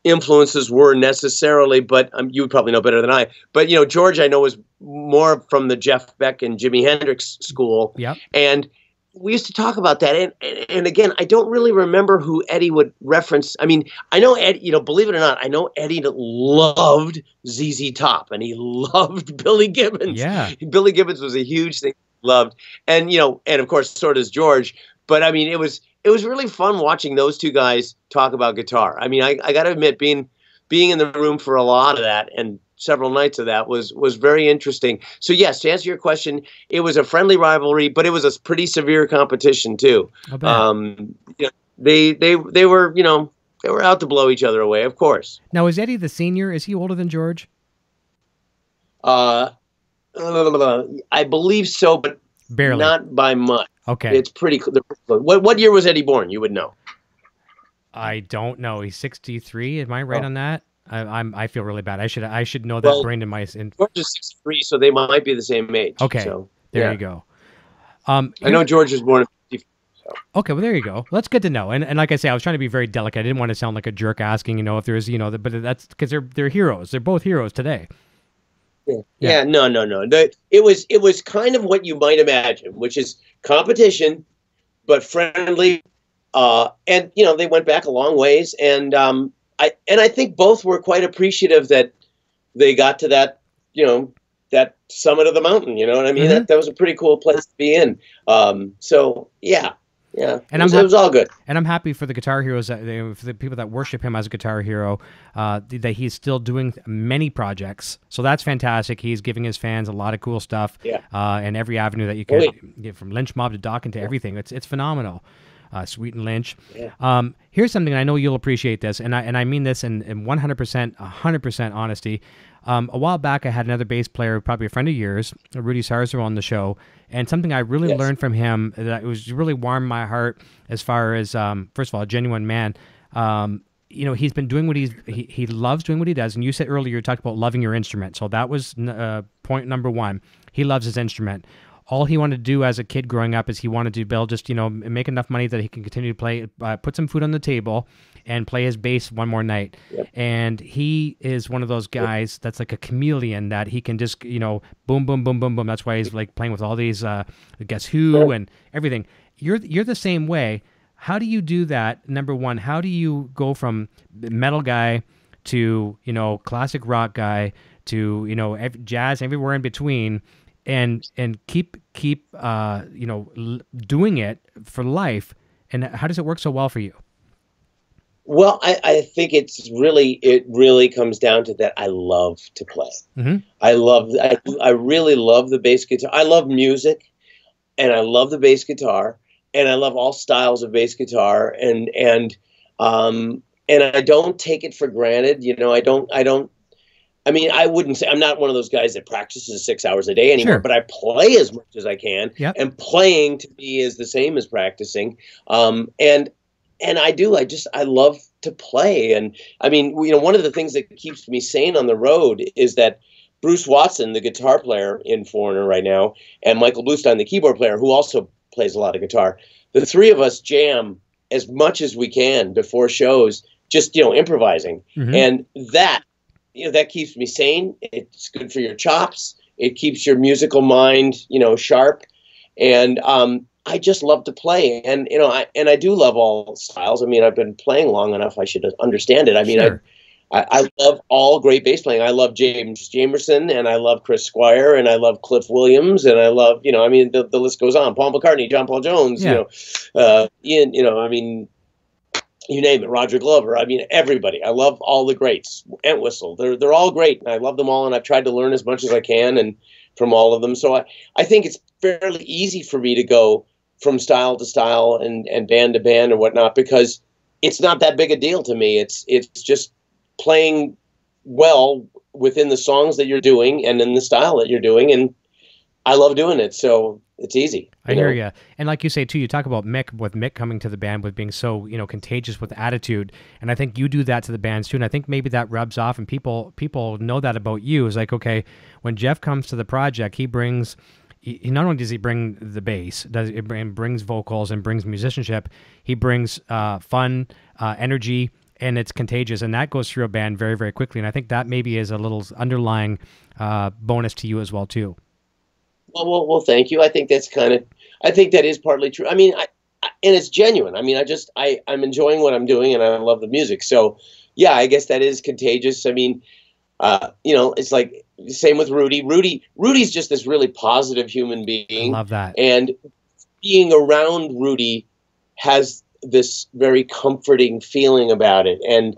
influences were necessarily, but you would probably know better than I. But George, I know, was more from the Jeff Beck and Jimi Hendrix school. Yeah, and we used to talk about that, and again, I don't really remember who Eddie would reference. I mean, I know Eddie, believe it or not, I know Eddie loved ZZ Top, and he loved Billy Gibbons. Yeah, Billy Gibbons was a huge thing he loved, and and of course, so does George. But I mean, it was really fun watching those two guys talk about guitar. I mean, I got to admit, being in the room for a lot of that and several nights of that was very interesting. So yes, to answer your question, it was a friendly rivalry, but it was a pretty severe competition too. They were they were out to blow each other away, of course. Now, is Eddie the senior? Is he older than George? I believe so, but barely, not by much. Okay, it's pretty. What year was Eddie born? You would know. I don't know. He's 63. Am I right on that? I feel really bad. I should know that. Brain in my. George is 63, so they might be the same age. Okay, so, there you go. I know George was born in 54. So. Okay, well there you go. Well, that's good to know. And like I say, I was trying to be very delicate. I didn't want to sound like a jerk asking, if there's, but that's because they're heroes. They're both heroes today. Yeah. No. It was kind of what you might imagine, which is competition, but friendly. And they went back a long ways, and I think both were quite appreciative that they got to that, that summit of the mountain. You know what I mean? Mm-hmm. That was a pretty cool place to be in. So yeah. And it was all good. And I'm happy for the guitar heroes, for the people that worship him as a guitar hero, that he's still doing many projects. So that's fantastic. He's giving his fans a lot of cool stuff. Yeah. And every avenue that you can get, from Lynch Mob to Dokken to everything. It's phenomenal. Sweet and Lynch. Yeah. Here's something I know you'll appreciate this, and I mean this in 100% honesty. A while back, I had another bass player, probably a friend of yours, Rudy Sarzo, on the show, and something I really learned from him that was really warmed my heart as far as, first of all, a genuine man. He's been doing what he loves doing what he does, and you said earlier, you talked about loving your instrument, so that was point number one. He loves his instrument. All he wanted to do as a kid growing up is he wanted to build, just, make enough money that he can continue to play, put some food on the table, and play his bass one more night. Yep. And he is one of those guys that's like a chameleon, that he can just, boom, boom, boom, boom, boom. That's why he's like playing with all these Guess Who and everything. You're the same way. How do you do that? Number one, how do you go from metal guy to, classic rock guy to, jazz, everywhere in between? and keep doing it for life. And how does it work so well for you? Well, I think it really comes down to that. I love to play. Mm-hmm. I really love the bass guitar. I love music, and I love the bass guitar, and I love all styles of bass guitar, and I don't take it for granted. I mean, I wouldn't say I'm not one of those guys that practices 6 hours a day anymore, Sure. but I play as much as I can. Yep. And playing to me is the same as practicing. And I love to play. And I mean, one of the things that keeps me sane on the road is that Bruce Watson, the guitar player in Foreigner right now, and Michael Bluestein, the keyboard player, who also plays a lot of guitar, the three of us jam as much as we can before shows, just, improvising. Mm-hmm. And that keeps me sane. It's good for your chops. It keeps your musical mind, sharp. And, I just love to play, and I do love all styles. I mean, I've been playing long enough; I should understand it. I mean, Sure. I love all great bass playing. I love James Jamerson, and I love Chris Squire, and I love Cliff Williams, and I love I mean, the list goes on. Paul McCartney, John Paul Jones, Yeah. Ian, I mean, you name it, Roger Glover. I mean, everybody. I love all the greats. Entwistle, they're all great, and I love them all, and I've tried to learn as much as I can and from all of them. So I think it's fairly easy for me to go from style to style and band to band or whatnot, because it's not that big a deal to me. It's just playing well within the songs that you're doing and in the style that you're doing, and I love doing it, so it's easy. I hear you. And like you say too, you talk about Mick coming to the band with being so contagious with attitude, and I think you do that to the bands too. And I think maybe that rubs off, and people know that about you. Is like, okay, when Jeff comes to the project, he brings. He not only does he bring the bass, brings vocals and brings musicianship, he brings fun, energy, and it's contagious, and that goes through a band very, very quickly. And I think that maybe is a little underlying bonus to you as well too. Well, thank you. I think that is partly true. I mean, and it's genuine. I mean, I'm enjoying what I'm doing, and I love the music. So, yeah, I guess that is contagious. I mean, it's like same with Rudy. Rudy's just this really positive human being. I love that. And being around Rudy has this very comforting feeling about it. And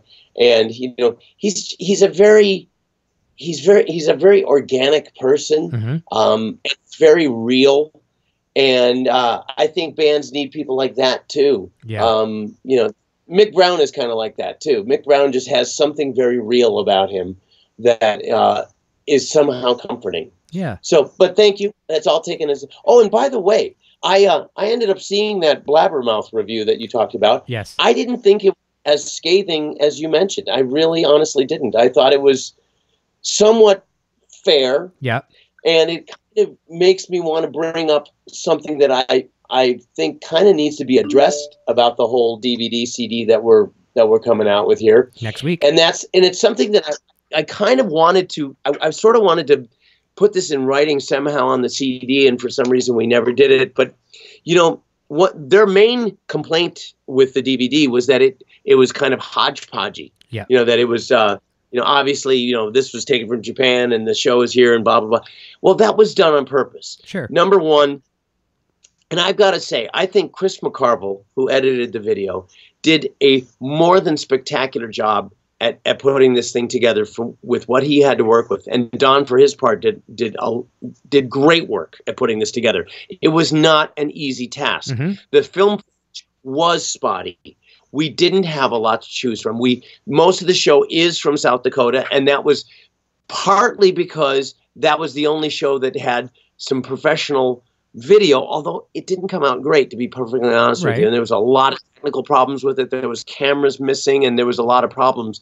he's a very organic person. Mm-hmm. It's very real. And I think bands need people like that too. Yeah. Mick Brown is kind of like that too. Mick Brown just has something very real about him that is somehow comforting. Yeah. So, but thank you. That's all taken as. Oh, and by the way, I ended up seeing that Blabbermouth review that you talked about. Yes. I didn't think it was as scathing as you mentioned. I really, honestly didn't. I thought it was somewhat fair. Yeah. And it kind of makes me want to bring up something that I think kind of needs to be addressed about the whole DVD CD that we're coming out with here Next week. And it's something that I kind of wanted to. I sort of wanted to put this in writing somehow on the CD, and for some reason we never did it. But what their main complaint with the DVD was that it was kind of hodgepodgey. Yeah. That it was. Obviously, this was taken from Japan and the show is here and blah, blah, blah. Well, that was done on purpose. Sure. Number one, and I've got to say, I think Chris McCarville, who edited the video, did a more than spectacular job at putting this thing together with what he had to work with. And Don, for his part, did great work at putting this together. It was not an easy task. Mm-hmm. The film was spotty. We didn't have a lot to choose from. Most of the show is from South Dakota, and that was partly because that was the only show that had some professional video, although it didn't come out great, to be perfectly honest with you. And there was a lot of technical problems with it. There was cameras missing, and there was a lot of problems.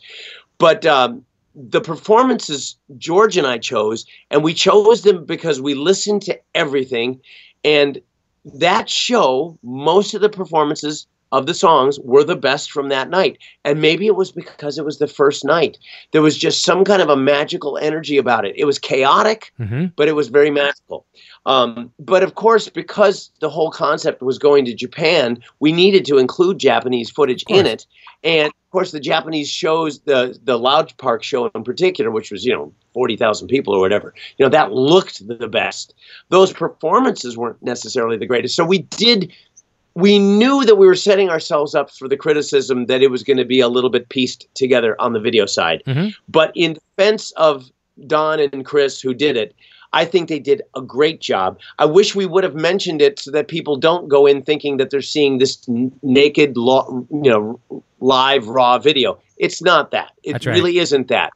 But the performances George and I chose, and we chose them because we listened to everything. And that show, most of the performances of the songs were the best from that night. And maybe it was because it was the first night. There was just some kind of a magical energy about it. It was chaotic, mm-hmm. but it was very magical. But of course, because the whole concept was going to Japan, we needed to include Japanese footage in it. And of course, the Japanese shows, the Loud Park show in particular, which was, 40,000 people or whatever, that looked the best. Those performances weren't necessarily the greatest. So we knew that we were setting ourselves up for the criticism that it was going to be a little bit pieced together on the video side. But in defense of Don and Chris, who did it, I think they did a great job. I wish we would have mentioned it so that people don't go in thinking that they're seeing this naked, live, raw video. It's not that. It really isn't that.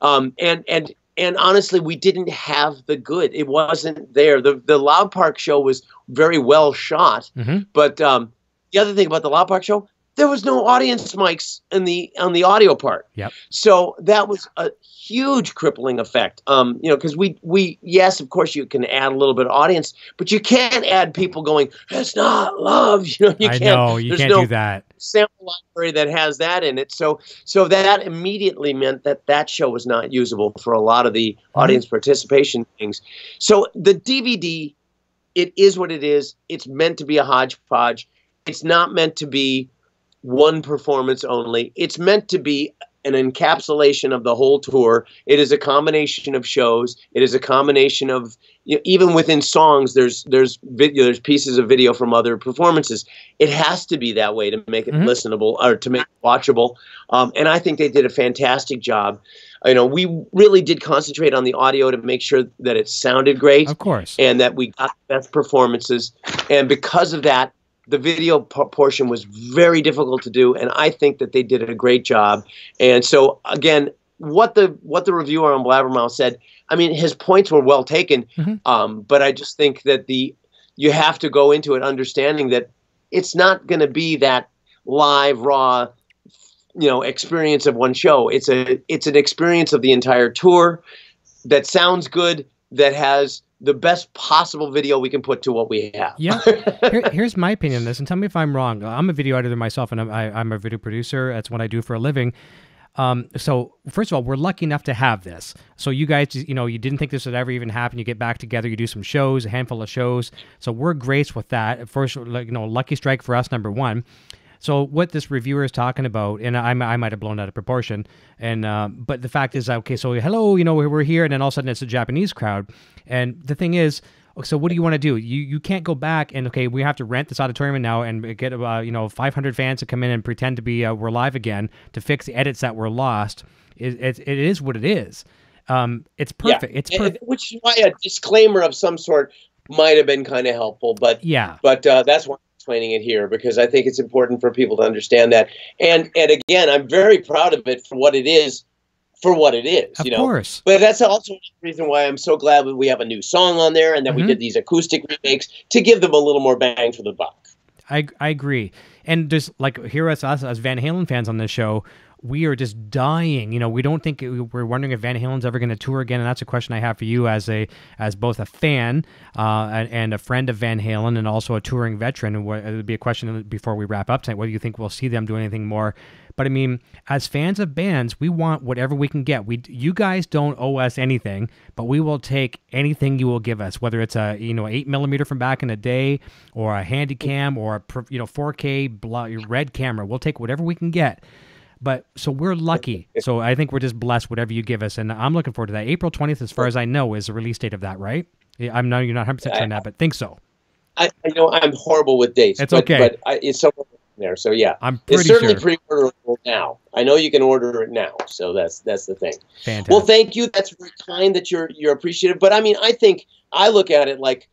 And honestly, we didn't have the good. It wasn't there. The Loud Park show was very well shot. But the other thing about the Loud Park show, there was no audience mics on the audio part. So that was a huge crippling effect. Because we yes, of course you can add a little bit of audience, but you can't add people going, "It's not love." You can't do that. Sample library that has that in it. So that immediately meant that show was not usable for a lot of the audience participation things. So the DVD, it is what it is. It's meant to be a hodgepodge. It's not meant to be one performance only. It's meant to be an encapsulation of the whole tour. It is a combination of shows. It is a combination of, even within songs, there's pieces of video from other performances. It has to be that way to make it listenable or to make it watchable. And I think they did a fantastic job. We really did concentrate on the audio to make sure that it sounded great. Of course. And that we got the best performances. And because of that, the video portion was very difficult to do, and I think that they did a great job. And so, again, what the reviewer on Blabbermouth said, I mean, his points were well taken, but I just think that you have to go into it understanding that it's not going to be that live, raw, experience of one show. It's an experience of the entire tour that sounds good, that has the best possible video we can put to what we have. Here's my opinion on this, and tell me if I'm wrong. I'm a video editor myself, and I'm a video producer. That's what I do for a living. So first of all, we're lucky enough to have this. So you guys, you didn't think this would ever even happen. You get back together, you do some shows, a handful of shows. So we're graced with that. First, lucky strike for us, number one. So what this reviewer is talking about, and I might have blown out of proportion, and but the fact is, okay, so hello, we're here, and then all of a sudden it's a Japanese crowd, and the thing is, so what do you want to do? You can't go back and, okay, we have to rent this auditorium now and get 500 fans to come in and pretend to be we're live again to fix the edits that were lost. It is what it is. It's perfect. It's perfect. Which is why a disclaimer of some sort might have been kind of helpful, but that's why explaining it here, because I think it's important for people to understand that. And again, I'm very proud of it for what it is. Of course. But that's also the reason why I'm so glad that we have a new song on there and that we did these acoustic remakes to give them a little more bang for the buck. I agree. And just here us as Van Halen fans on this show, we are just dying. We don't think we're wondering if Van Halen's ever going to tour again, and that's a question I have for you as both a fan and a friend of Van Halen, and also a touring veteran. And it would be a question before we wrap up tonight, whether you think we'll see them do anything more. But I mean, as fans of bands, we want whatever we can get. You guys don't owe us anything, but we will take anything you will give us, whether it's a 8mm from back in the day, or a Handycam, or a 4K red camera. We'll take whatever we can get. But so we're lucky. So I think we're just blessed whatever you give us, and I'm looking forward to that. April 20th, as far as I know, is the release date of that, right? You're not 100% sure on that, but think so. I know I'm horrible with dates. It's okay, but it's somewhere there. So yeah, it's certainly pre-orderable now. I know you can order it now, so that's the thing. Fantastic. Well, thank you. That's very kind that you're appreciative. But I mean, I look at it like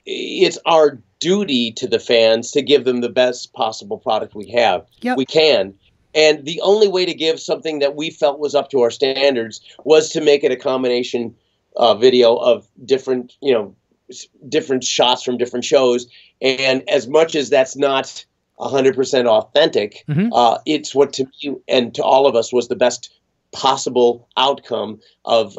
it's our duty to the fans to give them the best possible product we have. We can. And the only way to give something that we felt was up to our standards was to make it a combination video of different shots from different shows. And as much as that's not 100% authentic, it's what to me and to all of us was the best possible outcome of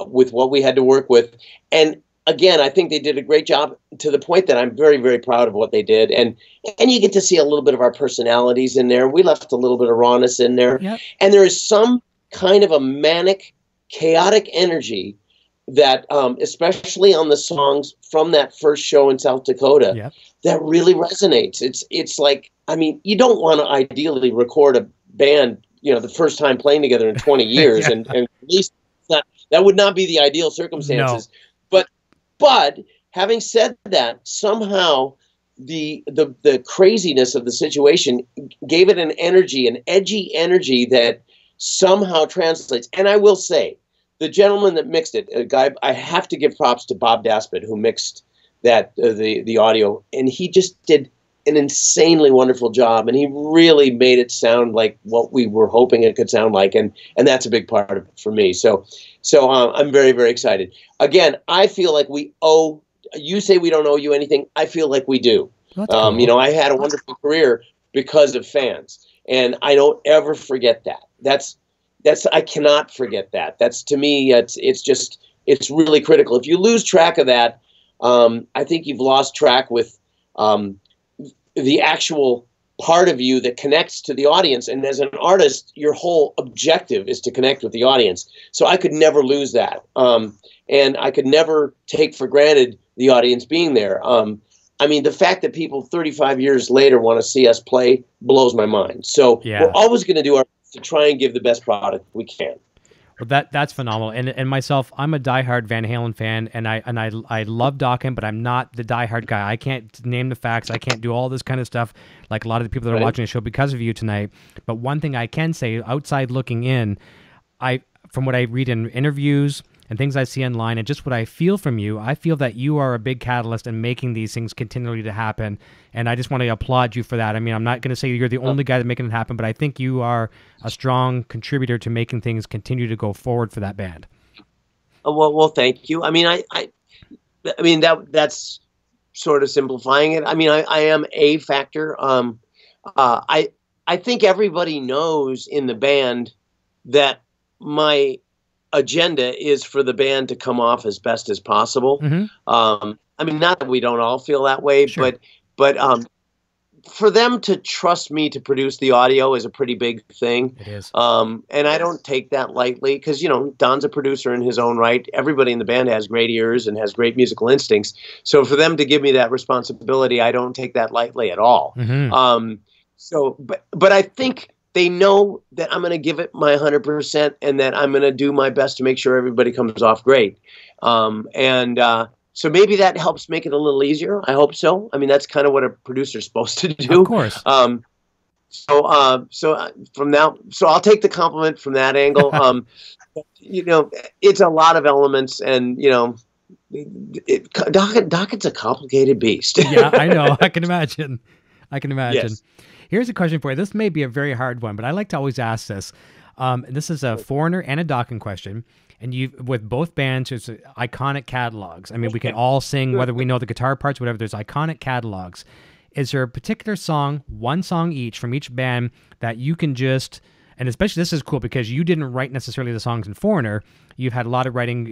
with what we had to work with. And again, I think they did a great job, to the point that I'm very, very proud of what they did. And you get to see a little bit of our personalities in there. We left a little bit of rawness in there. And there is some kind of a manic, chaotic energy that especially on the songs from that first show in South Dakota, Yep. that really resonates. It's like, I mean, you don't want to ideally record a band, the first time playing together in 20 years, Yeah. and at least that would not be the ideal circumstances. But having said that, somehow the craziness of the situation gave it an energy, an edgy energy that somehow translates. And I will say, the gentleman that mixed it, a guy, I have to give props to Bob Daspit, who mixed that the audio, and he just did an insanely wonderful job, and he really made it sound like what we were hoping it could sound like, and that's a big part of it for me. So I'm very, very excited. Again, I feel like we owe. You say we don't owe you anything. I feel like we do. That's cool. I had a wonderful career because of fans, and I don't ever forget that. That's I cannot forget that. That's, to me, it's really critical. If you lose track of that, I think you've lost track with the actual part of you that connects to the audience. And as an artist, your whole objective is to connect with the audience. So I could never lose that. And I could never take for granted the audience being there. I mean, the fact that people 35 years later want to see us play blows my mind. So we're always going to do our best to try and give the best product we can. Well, that's phenomenal. And myself, I'm a diehard Van Halen fan, and I love Dokken, but I'm not the diehard guy. I can't name the facts. I can't do all this kind of stuff like a lot of the people that are watching the show because of you tonight. But one thing I can say, outside looking in, from what I read in interviews and things I see online and just what I feel from you, I feel that you are a big catalyst in making these things continually to happen. And I just want to applaud you for that. I mean, I'm not going to say you're the only guy that's making it happen, but I think you are a strong contributor to making things continue to go forward for that band. Well, thank you. I mean, I mean that's sort of simplifying it. I mean, I am a factor. I think everybody knows in the band that my agenda is for the band to come off as best as possible. Mm-hmm. I mean, not that we don't all feel that way, Sure. but for them to trust me to produce the audio is a pretty big thing. It is. And I don't take that lightly because, Don's a producer in his own right. Everybody in the band has great ears and has great musical instincts. So for them to give me that responsibility, I don't take that lightly at all. Mm-hmm. But I think they know that I'm going to give it my 100% and that I'm going to do my best to make sure everybody comes off great. So maybe that helps make it a little easier. I hope so. I mean, that's kind of what a producer's supposed to do. Of course. So I'll take the compliment from that angle. It's a lot of elements, and Dokken's a complicated beast. Yeah, I know. I can imagine. Yes. Here's a question for you. This may be a very hard one, but I like to always ask this. This is a Foreigner and a Dokken question. And with both bands, it's iconic catalogs. I mean, we can all sing, whether we know the guitar parts, whatever. There's iconic catalogs. Is there a particular song, one song each from each band that you can just, and especially this is cool because you didn't write necessarily the songs in Foreigner. You've had a lot of writing,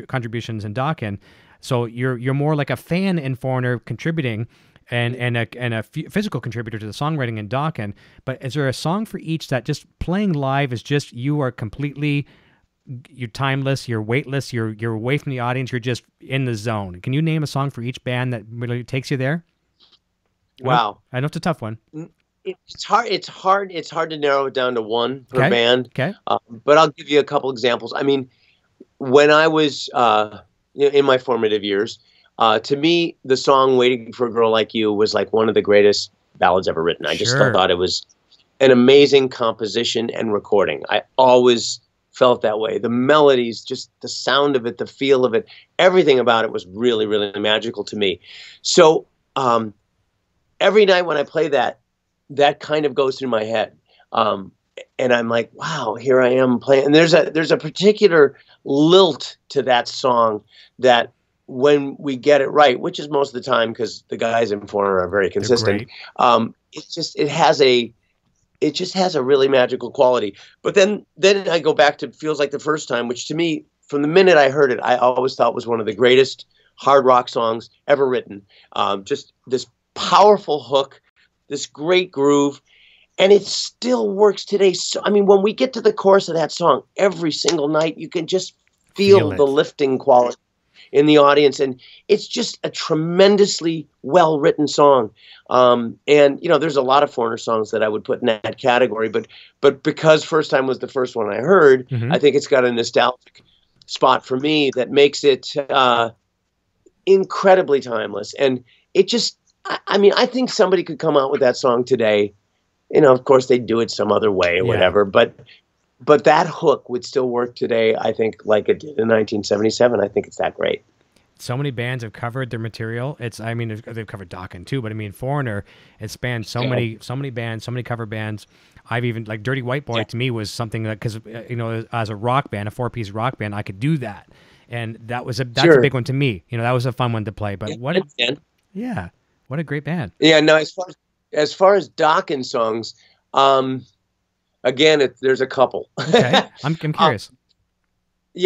contributions in Dokken. So you're more like a fan in Foreigner contributing, and a physical contributor to the songwriting in Dokken. But is there a song for each that just playing live is just, you are completely, you're timeless, you're weightless, you're away from the audience, you're just in the zone? Can you name a song for each band that really takes you there? Wow. I know it's a tough one. It's hard to narrow it down to one per band. Okay. But I'll give you a couple examples. I mean, when I was in my formative years, to me, the song "Waiting for a Girl Like You" was like one of the greatest ballads ever written. I just thought it was an amazing composition and recording. I always felt that way. The melodies, just the sound of it, the feel of it, everything about it was really, really magical to me. So every night when I play that kind of goes through my head. And I'm like, wow, here I am playing. And there's a particular lilt to that song that, when we get it right, which is most of the time because the guys in Foreigner are very consistent, it just has a really magical quality. But then I go back to Feels Like the First Time, which to me, from the minute I heard it, I always thought was one of the greatest hard rock songs ever written. Just this powerful hook, this great groove, and it still works today. So, I mean, when we get to the chorus of that song, every single night, you can just feel the lifting quality in the audience, and it's just a tremendously well-written song. And you know, there's a lot of Foreigner songs that I would put in that category, but because First Time was the first one I heard, I think it's got a nostalgic spot for me that makes it incredibly timeless. And it just, I mean, I think somebody could come out with that song today. You know, of course, they'd do it some other way or whatever, but that hook would still work today, I think, like it did in 1977. I think it's that great. So many bands have covered their material. I mean, they've covered Dokken too, but I mean, Foreigner, it spanned so many bands, so many cover bands. I've even, like, Dirty White Boy to me was something that, because, you know, as a rock band, a 4-piece rock band, I could do that. And that's a big one to me. You know, that was a fun one to play. But what a great band. Yeah, no, as far as Dokken songs, again, there's a couple. Okay, I'm curious.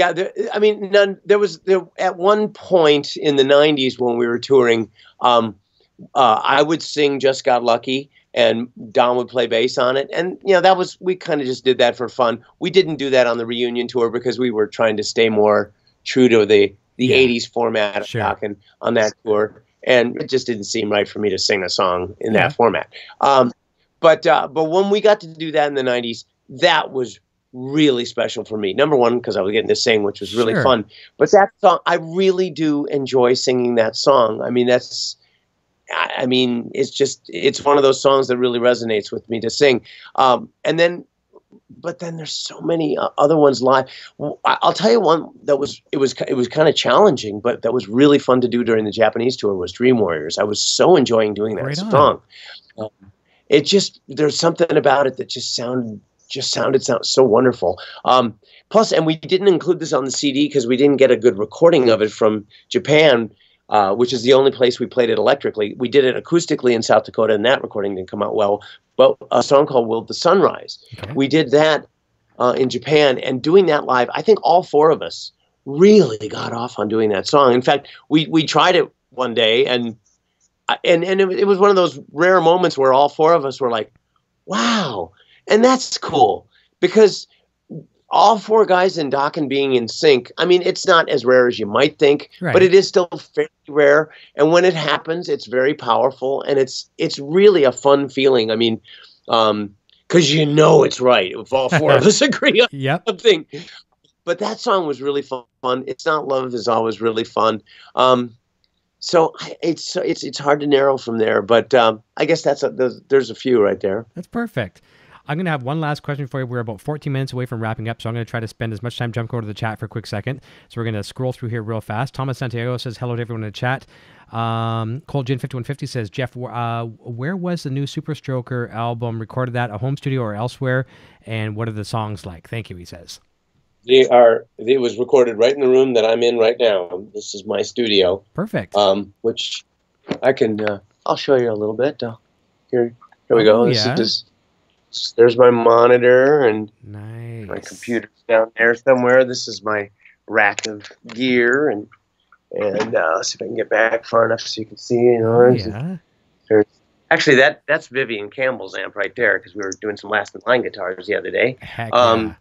I mean, there was at one point in the 90s when we were touring, I would sing Just Got Lucky, and Don would play bass on it. And, you know, we kind of just did that for fun. We didn't do that on the reunion tour because we were trying to stay more true to the 80s format of Dokken on that tour. And it just didn't seem right for me to sing a song in that format. But when we got to do that in the 90s, that was really special for me. Number one, because I was getting to sing, which was really fun. But that song, I really do enjoy singing that song. I mean, it's one of those songs that really resonates with me to sing. But then there's so many other ones live. I'll tell you one that was kind of challenging, but that was really fun to do during the Japanese tour was Dream Warriors. I was so enjoying doing that song. There's something about it that just sounded so wonderful. Plus, and we didn't include this on the CD because we didn't get a good recording of it from Japan, which is the only place we played it electrically. We did it acoustically in South Dakota, and that recording didn't come out well. But a song called Will the Sun Rise. Okay. We did that in Japan, and doing that live, I think all four of us really got off on doing that song. In fact, we tried it one day, and it was one of those rare moments where all four of us were like, wow. And that's cool because all four guys in Dokken being in sync, I mean, it's not as rare as you might think, but it is still fairly rare. And when it happens, it's very powerful, and it's really a fun feeling. I mean, because you know it's right if all four of us agree on something. But that song was really fun. It's Not Love is always really fun. So it's hard to narrow from there, but I guess there's a few right there. That's perfect. I'm going to have one last question for you. We're about 14 minutes away from wrapping up, so I'm going to try to spend as much time jumping over to the chat for a quick second. So we're going to scroll through here real fast. Thomas Santiago says hello to everyone in the chat. Cold Gin 5150 says, Jeff, where was the new Super Stroker album recorded at, a home studio or elsewhere? And what are the songs like? Thank you, he says. It was recorded right in the room that I'm in right now. This is my studio. Perfect. Which I can, I'll show you a little bit. Here we go. There's my monitor, and my computer's down there somewhere. This is my rack of gear, and let's see if I can get back far enough so you can see. You know, there's actually that's Vivian Campbell's amp right there because we were doing some Last in Line guitars the other day. Heck yeah.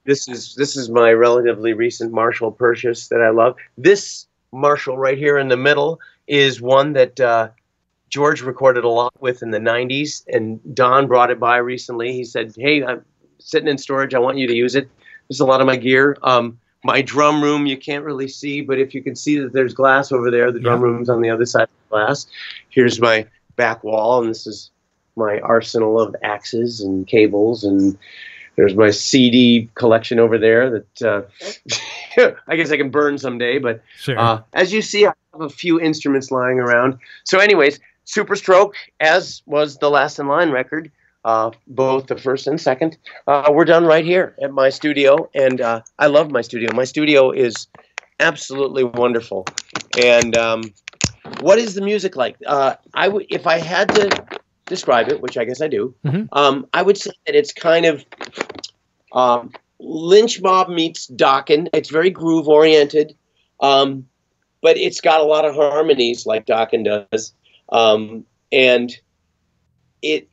This is my relatively recent Marshall purchase that I love. This Marshall right here in the middle is one that George recorded a lot with in the 90s, and Don brought it by recently. He said, hey, I'm sitting in storage. I want you to use it. This is a lot of my gear. My drum room you can't really see, but if you can see that there's glass over there, the drum room's on the other side of the glass. Here's my back wall, and this is my arsenal of axes and cables, and there's my CD collection over there that I guess I can burn someday. But as you see, I have a few instruments lying around. So anyways, Super Stroke, as was the Last in Line record, both the first and second, were done right here at my studio. And I love my studio. My studio is absolutely wonderful. And what is the music like? If I had to describe it, which I guess I do, I would say that it's kind of Lynch Mob meets Dokken. It's very groove oriented, but it's got a lot of harmonies like Dokken does, and it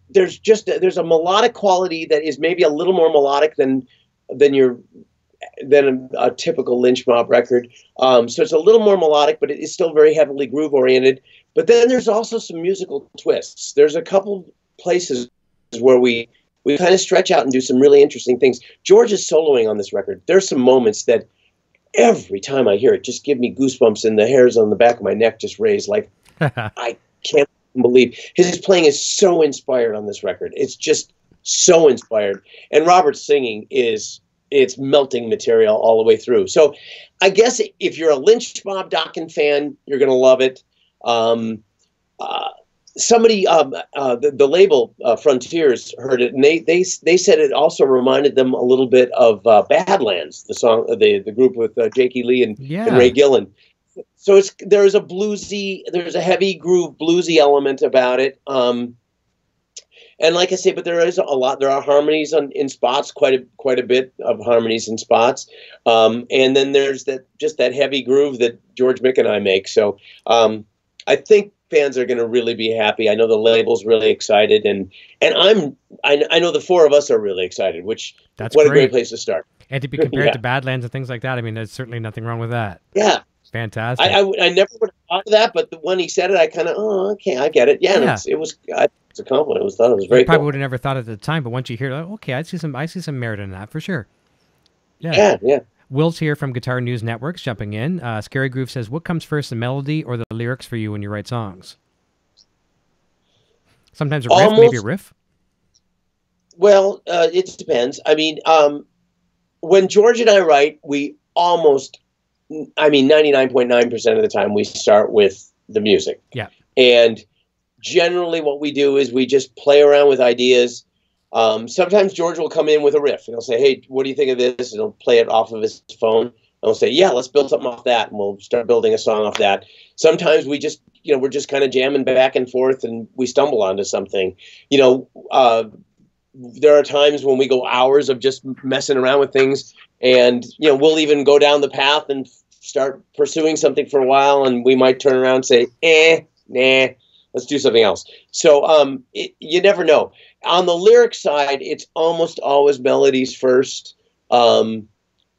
there's a melodic quality that is maybe a little more melodic than your than a typical Lynch Mob record. So it's a little more melodic, but it is still very heavily groove oriented. But then there's also some musical twists. There's a couple places where we kind of stretch out and do some really interesting things. George is soloing on this record. There's some moments that every time I hear it, just give me goosebumps and the hairs on the back of my neck just raise. Like, I can't believe his playing is so inspired on this record. It's just so inspired. And Robert's singing it's melting material all the way through. So I guess if you're a Lynch Mob Dokken fan, you're going to love it. Somebody, the label Frontiers heard it, and they said it also reminded them a little bit of Badlands, the song, the group with Jakey Lee and Ray Gillen. So there's a heavy groove bluesy element about it. And like I say, but there is a lot. There are harmonies in spots, quite a bit of harmonies in spots. And then there's that heavy groove that George Mick and I make. So I think fans are going to really be happy. I know the label's really excited, and I know the four of us are really excited. What a great place to start. And to be compared to Badlands and things like that, I mean, there's certainly nothing wrong with that. Yeah. Fantastic. I never would have thought of that, but when he said it, I kind of, okay, I get it. Yeah. It was a compliment. I thought it was very cool. Probably would have never thought at the time, but once you hear it, okay, I see some merit in that for sure. Yeah. Will's here from Guitar News Networks jumping in. Scary Groove says, what comes first, the melody or the lyrics for you when you write songs? Sometimes a riff, maybe a riff? Well, it depends. I mean, when George and I write, we 99.9% of the time we start with the music. Yeah. And generally what we do is we just play around with ideas. Sometimes George will come in with a riff and he'll say, hey, what do you think of this? And he'll play it off of his phone. And we'll say, yeah, let's build something off that. And we'll start building a song off that. Sometimes we just, we're just kind of jamming back and forth and we stumble onto something. There are times when we go hours of just messing around with things, and we'll even go down the path and start pursuing something for a while, and we might turn around and say, nah, let's do something else. So you never know. On the lyric side, it's almost always melodies first. I'm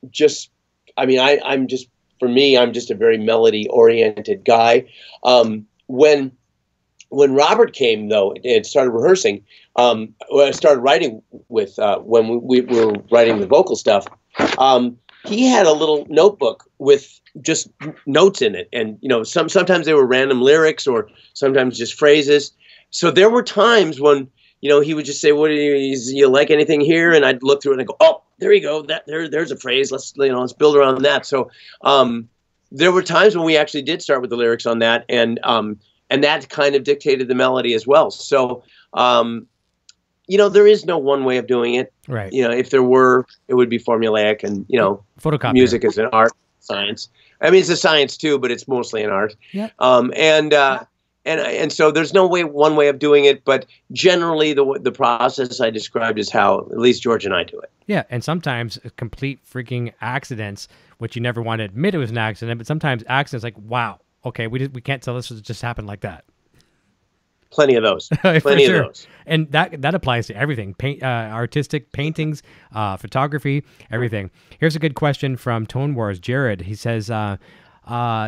just a very melody oriented guy. When Robert came, though, and started rehearsing, I started writing with, when we were writing the vocal stuff, he had a little notebook with just notes in it. And, sometimes they were random lyrics or sometimes just phrases. So there were times when, he would just say, what do you like anything here? And I'd look through it and I'd go, oh, there you go. There's a phrase. Let's build around that. So there were times when we actually did start with the lyrics on that. And that kind of dictated the melody as well. So, there is no one way of doing it. Right. If there were, it would be formulaic, and, photocopy. Music is an art, science. I mean, it's a science too, but it's mostly an art. Yeah. And so there's no one way of doing it, but generally the process I described is how at least George and I do it. Yeah. And sometimes complete freaking accidents, which you never want to admit it was an accident, but sometimes accidents like, wow. Okay, we can't tell this just happened like that. Plenty of those. Plenty of those. And that applies to everything. Artistic paintings, photography, everything. Here's a good question from Tone Wars. Jared, he says,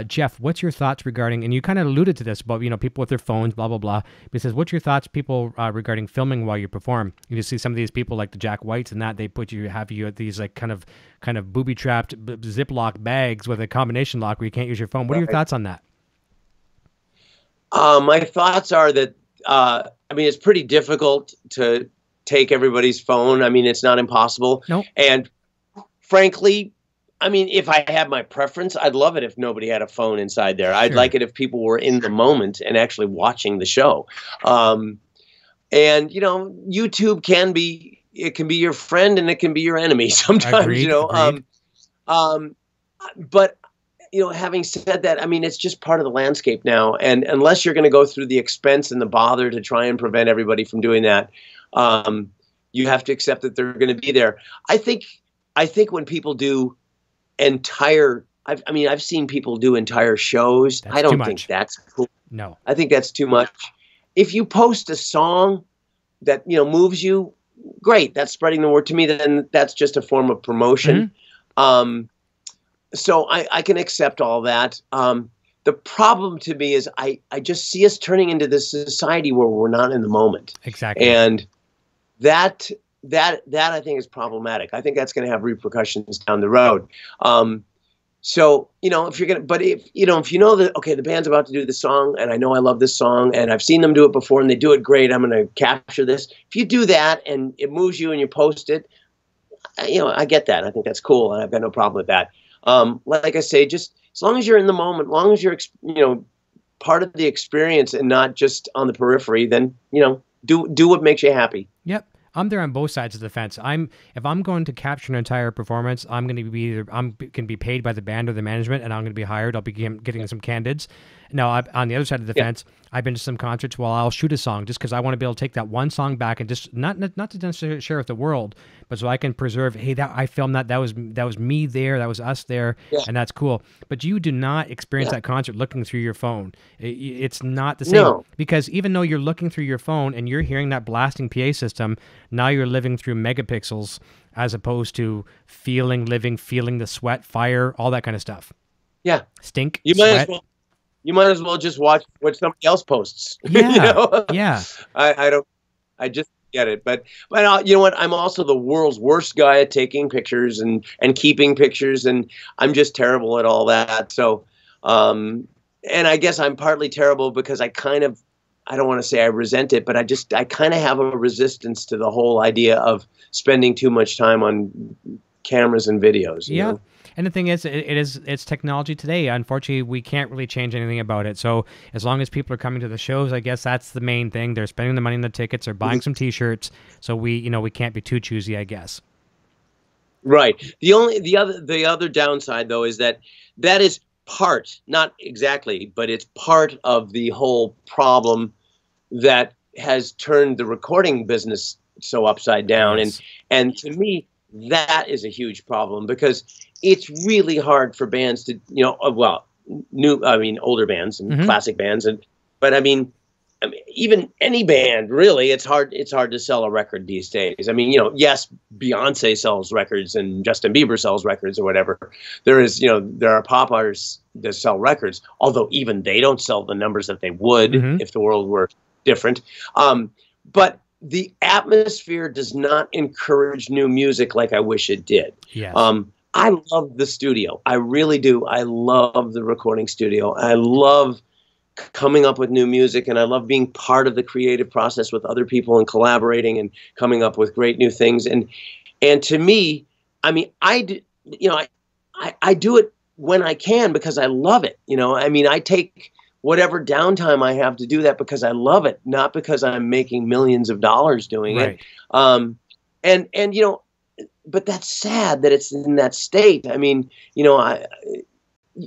Jeff, what's your thoughts regarding, and you kind of alluded to this about, people with their phones, blah, blah, blah. But he says, what's your thoughts, people, regarding filming while you perform? You see some of these people like the Jack Whites and that, they have you at these like kind of booby-trapped Ziploc bags with a combination lock where you can't use your phone. What are your thoughts on that? My thoughts are that, it's pretty difficult to take everybody's phone. I mean, it's not impossible. Nope. And frankly, if I had my preference, I'd love it if nobody had a phone inside there. I'd like it if people were in the moment and actually watching the show. And, YouTube can be your friend and it can be your enemy sometimes, Agreed. But, having said that, it's just part of the landscape now. And unless you're going to go through the expense and the bother to try and prevent everybody from doing that, you have to accept that they're going to be there. I think when people do I've seen people do entire shows. I don't think that's cool. No. I think that's too much. If you post a song that, moves you, great. That's spreading the word. To me, then that's just a form of promotion. So I can accept all that. The problem to me is I just see us turning into this society where we're not in the moment. Exactly. And that I think is problematic. I think that's going to have repercussions down the road. So, if you're going to, but if you know that, okay, the band's about to do this song and I know I love this song and I've seen them do it before and they do it great, I'm going to capture this. If you do that and it moves you and you post it, I get that. I think that's cool. And I've got no problem with that. Like I say, just as long as you're in the moment, as long as you're, part of the experience and not just on the periphery, then, do what makes you happy. Yep. I'm there on both sides of the fence. If I'm going to capture an entire performance, I'm going to be can be paid by the band or the management, and I'm going to be hired. I'll be getting some candids. Now, on the other side of the fence, I've been to some concerts. Well, I'll shoot a song just because I want to be able to take that one song back and just not to necessarily share with the world, but so I can preserve. Hey, that I filmed that. That was me there. That was us there, and that's cool. But you do not experience that concert looking through your phone. It's not the same because even though you're looking through your phone and you're hearing that blasting PA system, now you're living through megapixels as opposed to feeling the sweat, fire, all that kind of stuff. Yeah, stink. You might as well just watch what somebody else posts. Yeah, yeah. I just get it. But you know what? I'm also the world's worst guy at taking pictures and keeping pictures, and I'm just terrible at all that. So, and I guess I'm partly terrible because I don't want to say I resent it, but I kind of have a resistance to the whole idea of spending too much time on cameras and videos. You know? And the thing is, it's technology today. Unfortunately, we can't really change anything about it. So as long as people are coming to the shows, I guess that's the main thing. They're spending the money on the tickets or buying some T-shirts. So we can't be too choosy, I guess. Right. The other downside though is that is part, not exactly, but it's part of the whole problem that has turned the recording business so upside down. Yes. And to me, that is a huge problem because it's really hard for bands to, older bands and classic bands. But even any band, really, it's hard to sell a record these days. I mean, yes, Beyonce sells records and Justin Bieber sells records or whatever. There are pop artists that sell records, although even they don't sell the numbers that they would if the world were different. But the atmosphere does not encourage new music like I wish it did. Yes. I love the studio. I really do. I love the recording studio. I love coming up with new music, and I love being part of the creative process with other people and collaborating and coming up with great new things. And to me, I do it when I can because I love it. I take whatever downtime I have to do that because I love it, not because I'm making millions of dollars doing it. But that's sad that it's in that state.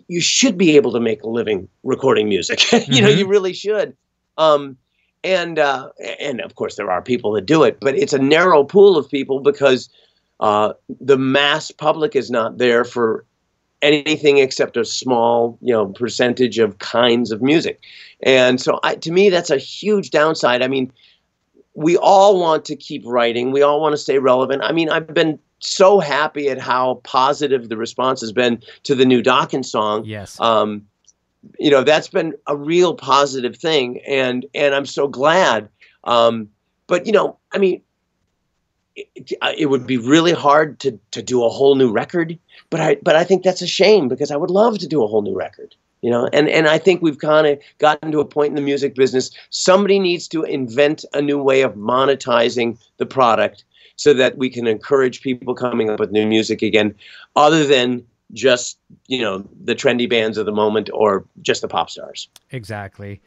You should be able to make a living recording music. You really should. And of course there are people that do it, but it's a narrow pool of people because the mass public is not there for anything except a small, percentage of kinds of music. And so to me, that's a huge downside. We all want to keep writing. We all want to stay relevant. I've been so happy at how positive the response has been to the new Dokken song. Yes. That's been a real positive thing. And I'm so glad. But it would be really hard to do a whole new record, but I think that's a shame because I would love to do a whole new record, and I think we've kind of gotten to a point in the music business. Somebody needs to invent a new way of monetizing the product so that we can encourage people coming up with new music again, other than just, the trendy bands of the moment or just the pop stars. Exactly.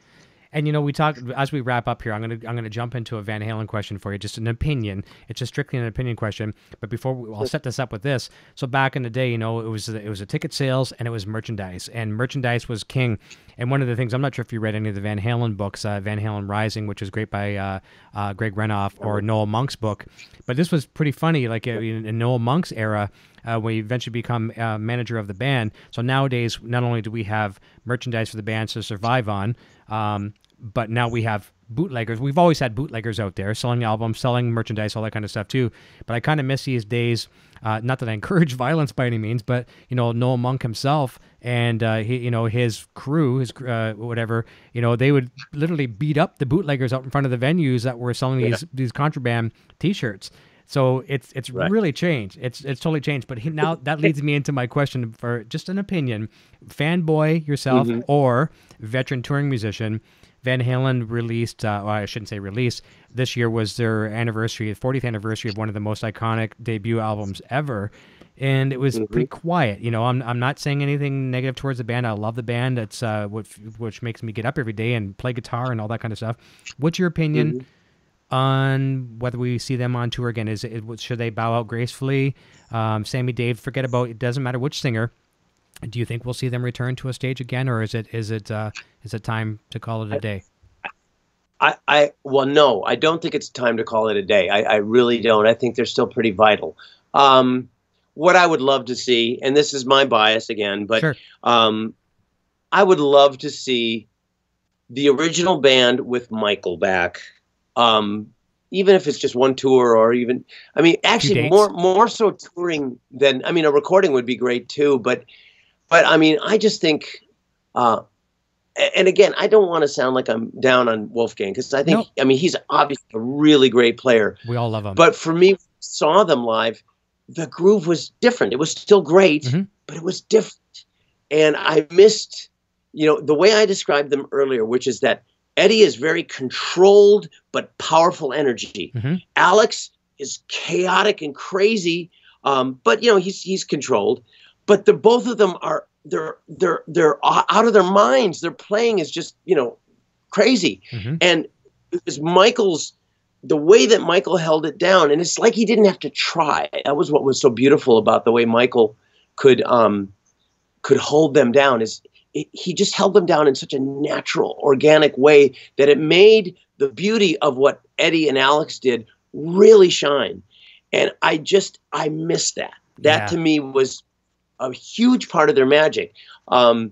And we talk as we wrap up here. I'm gonna jump into a Van Halen question for you, just an opinion. It's just strictly an opinion question. But I'll set this up with this. So back in the day, it was a ticket sales and it was merchandise, and merchandise was king. And one of the things, I'm not sure if you read any of the Van Halen books, Van Halen Rising, which is great by Greg Renoff, or Noel Monk's book. But this was pretty funny, like in Noel Monk's era, when he eventually become manager of the band. So nowadays, not only do we have merchandise for the bands to survive on, but now we have bootleggers. We've always had bootleggers out there selling albums, selling merchandise, all that kind of stuff too. But I kind of miss these days. Not that I encourage violence by any means, but Noel Monk himself and his crew, whatever, they would literally beat up the bootleggers out in front of the venues that were selling these contraband T-shirts. So it's right. Really changed. It's totally changed. But now that leads me into my question for just an opinion. Fanboy yourself or veteran touring musician. Van Halen released, well, I shouldn't say released, this year was their anniversary, 40th anniversary of one of the most iconic debut albums ever. And it was pretty quiet. I'm not saying anything negative towards the band. I love the band. It's which makes me get up every day and play guitar and all that kind of stuff. What's your opinion on whether we see them on tour again? Should they bow out gracefully? Sammy, Dave, forget about it. Doesn't matter which singer. Do you think we'll see them return to a stage again, or is it time to call it a day? Well, no, I don't think it's time to call it a day. I really don't. I think they're still pretty vital. What I would love to see, and this is my bias again, but sure. I would love to see the original band with Michael back. Even if it's just one tour, or even, actually more so touring than, a recording would be great too. But I just think, and again, I don't want to sound like I'm down on Wolfgang, because I think, he's obviously a really great player. We all love him. But for me, when I saw them live, the groove was different. It was still great, but it was different. And I missed, the way I described them earlier, which is that Eddie is very controlled but powerful energy. Alex is chaotic and crazy, but he's controlled. But both of them are they're out of their minds. Their playing is just crazy. And it was the way that Michael held it down, and it's like he didn't have to try. That was what was so beautiful about the way Michael could hold them down. He just held them down in such a natural, organic way that it made the beauty of what Eddie and Alex did really shine. And I miss that. That to me was a huge part of their magic. I'm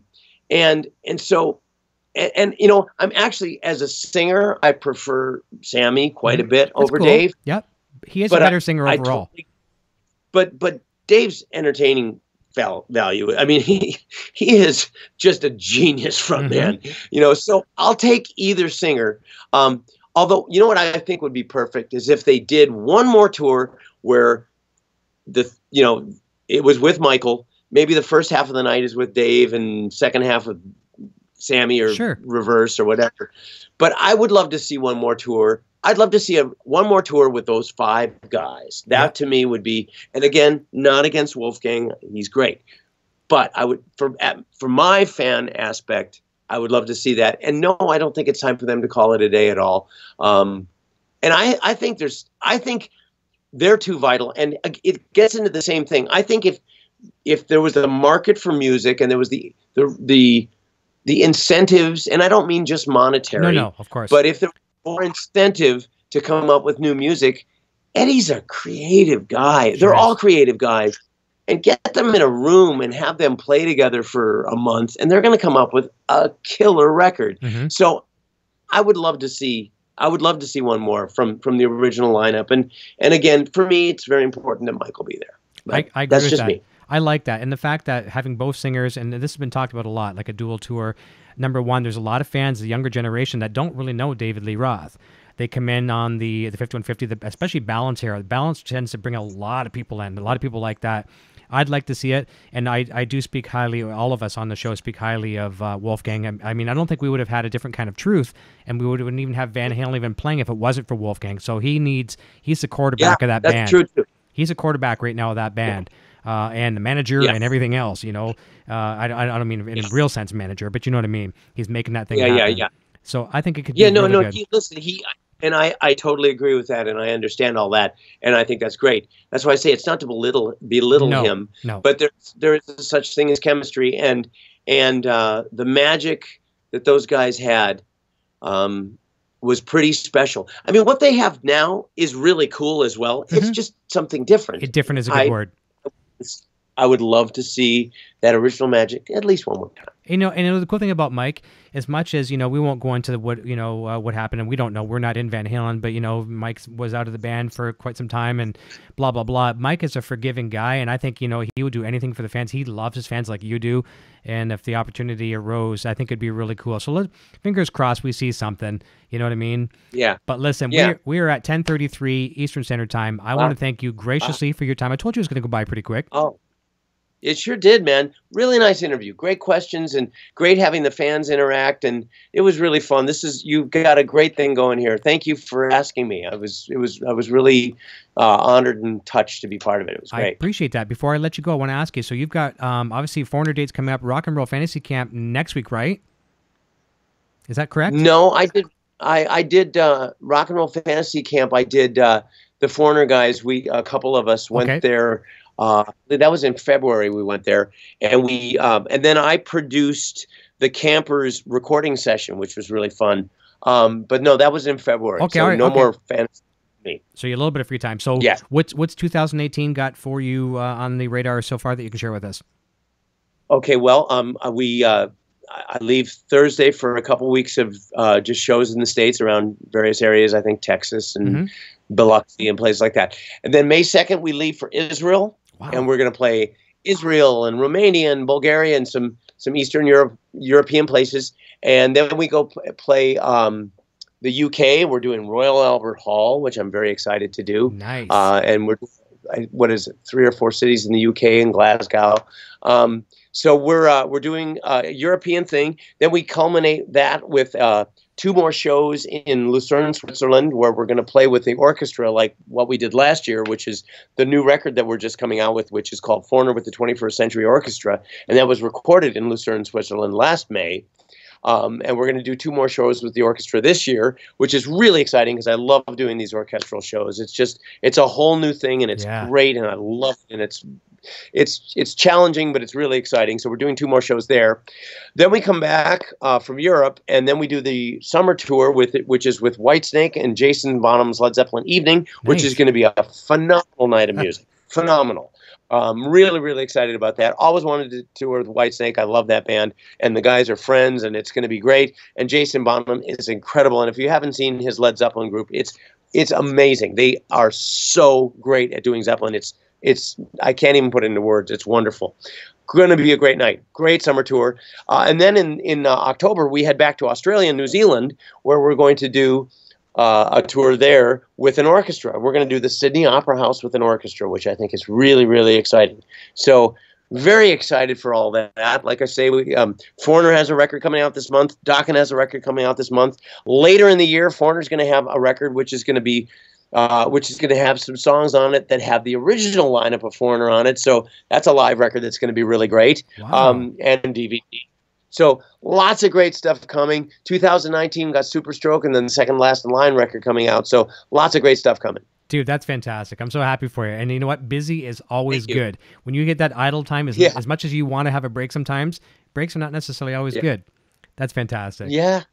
actually, as a singer, I prefer Sammy quite a bit over Dave. Yep. He is a better singer overall. But Dave's entertaining value. He is just a genius frontman. So I'll take either singer. Although, what I think would be perfect is if they did one more tour where it was with Michael. Maybe the first half of the night is with Dave and second half with Sammy, or reverse, or whatever. But I would love to see one more tour. I'd love to see one more tour with those 5 guys. That to me would be, and again, not against Wolfgang, he's great. But I would, for my fan aspect, I would love to see that. And no, I don't think it's time for them to call it a day at all. And I think they're too vital, and it gets into the same thing. I think if there was a market for music and there was the incentives, and I don't mean just monetary. No, of course. But if there was more incentive to come up with new music, Eddie's a creative guy. They're all creative guys. And get them in a room and have them play together for a month, and they're going to come up with a killer record. So I would love to see one more from the original lineup. And again, for me, it's very important that Michael be there. But I agree that's with just that. me. I like that. And the fact that having both singers, and this has been talked about a lot, like a dual tour, number one, there's a lot of fans, the younger generation, that don't really know David Lee Roth. They come in on the 5150, especially Balance era. Balance tends to bring a lot of people in. A lot of people like that. I'd like to see it, and I do speak highly, all of us on the show speak highly of Wolfgang. I don't think we would have had a different kind of truth, and we wouldn't even have Van Halen even playing if it wasn't for Wolfgang. So he's the quarterback of that band. That's true too. He's a quarterback right now of that band. And the manager and everything else, I don't mean in a real sense manager, but you know what I mean. He's making that thing happen. Yeah. So I think it could be really good. Listen, I totally agree with that, and I understand all that, and I think that's great. That's why I say it's not to belittle him, but there is such thing as chemistry, and the magic that those guys had was pretty special. What they have now is really cool as well. It's just something different. Different is a good word. I would love to see that original magic at least one more time. And the cool thing about Mike, as much as, we won't go into what happened, and we don't know, we're not in Van Halen, but, Mike was out of the band for quite some time and blah, blah, blah. Mike is a forgiving guy, and I think, he would do anything for the fans. He loves his fans like you do, and if the opportunity arose, I think it'd be really cool. So fingers crossed we see something, you know what I mean? Yeah. But listen, we are at 10:33 Eastern Standard Time. I want to thank you graciously for your time. I told you it was going to go by pretty quick. Oh. It sure did, man. Really nice interview. Great questions and great having the fans interact, and it was really fun. You've got a great thing going here. Thank you for asking me. I was really honored and touched to be part of it. It was great. I appreciate that. Before I let you go, I want to ask you. So you've got obviously Foreigner dates coming up. Rock and Roll Fantasy Camp next week, right? Is that correct? No, I did. I did Rock and Roll Fantasy Camp. I did the Foreigner guys. A couple of us went there. That was in February. We went there, and and then I produced the Campers recording session, which was really fun. But no, that was in February. Okay, so all right, no more fantasy. So you have a little bit of free time. So yeah. What's 2018 got for you on the radar so far that you can share with us? Okay, well, I leave Thursday for a couple weeks of just shows in the States around various areas. I think Texas and Biloxi and places like that. And then May 2nd, we leave for Israel. Wow. And we're going to play Israel and Romania and Bulgaria and some Eastern European places. And then we go play the UK. We're doing Royal Albert Hall, which I'm very excited to do. Nice. And we're, 3 or 4 cities in the UK and Glasgow. So we're doing a European thing. Then we culminate that with 2 more shows in Lucerne, Switzerland, where we're going to play with the orchestra like what we did last year, which is the new record that we're just coming out with, which is called Foreigner with the 21st Century Orchestra. And that was recorded in Lucerne, Switzerland last May. And we're going to do 2 more shows with the orchestra this year, which is really exciting because I love doing these orchestral shows. It's a whole new thing, and it's great, and I love it, and it's challenging, but it's really exciting. So we're doing 2 more shows there. Then we come back from Europe, and then we do the summer tour which is with Whitesnake and Jason Bonham's Led Zeppelin Evening, which is going to be a phenomenal night of music. Phenomenal. Really, really excited about that. Always wanted to tour with Whitesnake. I love that band, and the guys are friends, and it's going to be great. And Jason Bonham is incredible. And if you haven't seen his Led Zeppelin group, it's amazing. They are so great at doing Zeppelin. I can't even put it into words. It's wonderful. Going to be a great night. Great summer tour. And then in October, we head back to Australia and New Zealand, where we're going to do a tour there with an orchestra. We're going to do the Sydney Opera House with an orchestra, which I think is really, really exciting. So very excited for all that. Like I say, Foreigner has a record coming out this month. Dokken has a record coming out this month. Later in the year, Foreigner's going to have a record which is going to have some songs on it that have the original lineup of Foreigner on it. So that's a live record that's going to be really great. Wow. And DVD. So lots of great stuff coming. 2019 got Superstroke, and then the Second Last in Line record coming out. So lots of great stuff coming. Dude, that's fantastic. I'm so happy for you. And you know what? Busy is always good. When you get that idle time, as much as you want to have a break sometimes, breaks are not necessarily always good. That's fantastic. Yeah.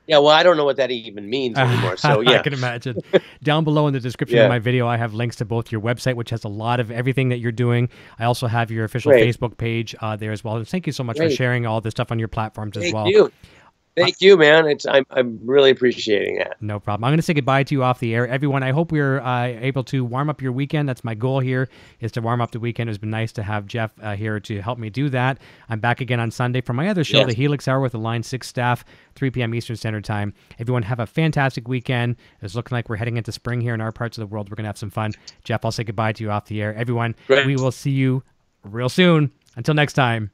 Yeah, well, I don't know what that even means anymore. So yeah, I can imagine. Down below in the description of my video, I have links to both your website, which has a lot of everything that you're doing. I also have your official Facebook page there as well. And thank you so much for sharing all this stuff on your platforms as well. Thank you. Thank you, man. I'm really appreciating that. No problem. I'm going to say goodbye to you off the air. Everyone, I hope we're able to warm up your weekend. That's my goal here, is to warm up the weekend. It's been nice to have Jeff here to help me do that. I'm back again on Sunday for my other show, the Helix Hour with the Line 6 staff, 3 p.m. Eastern Standard Time. Everyone have a fantastic weekend. It's looking like we're heading into spring here in our parts of the world. We're going to have some fun. Jeff, I'll say goodbye to you off the air. Everyone, we will see you real soon. Until next time.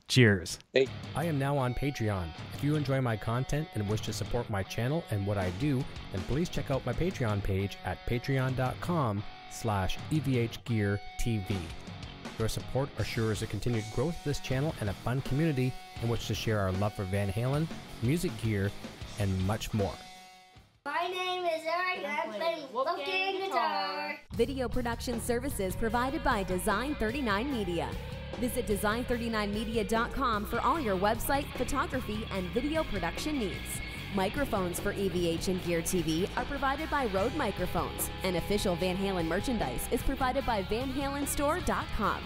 Cheers. Hey. I am now on Patreon. If you enjoy my content and wish to support my channel and what I do, then please check out my Patreon page at patreon.com/evhgeartv. Your support assures the continued growth of this channel and a fun community in which to share our love for Van Halen, music gear, and much more. My name is Eric, and I'm playing Dokken guitar. Video production services provided by Design 39 Media. Visit design39media.com for all your website, photography, and video production needs. Microphones for EVH and Gear TV are provided by Rode Microphones, and official Van Halen merchandise is provided by VanHalenStore.com.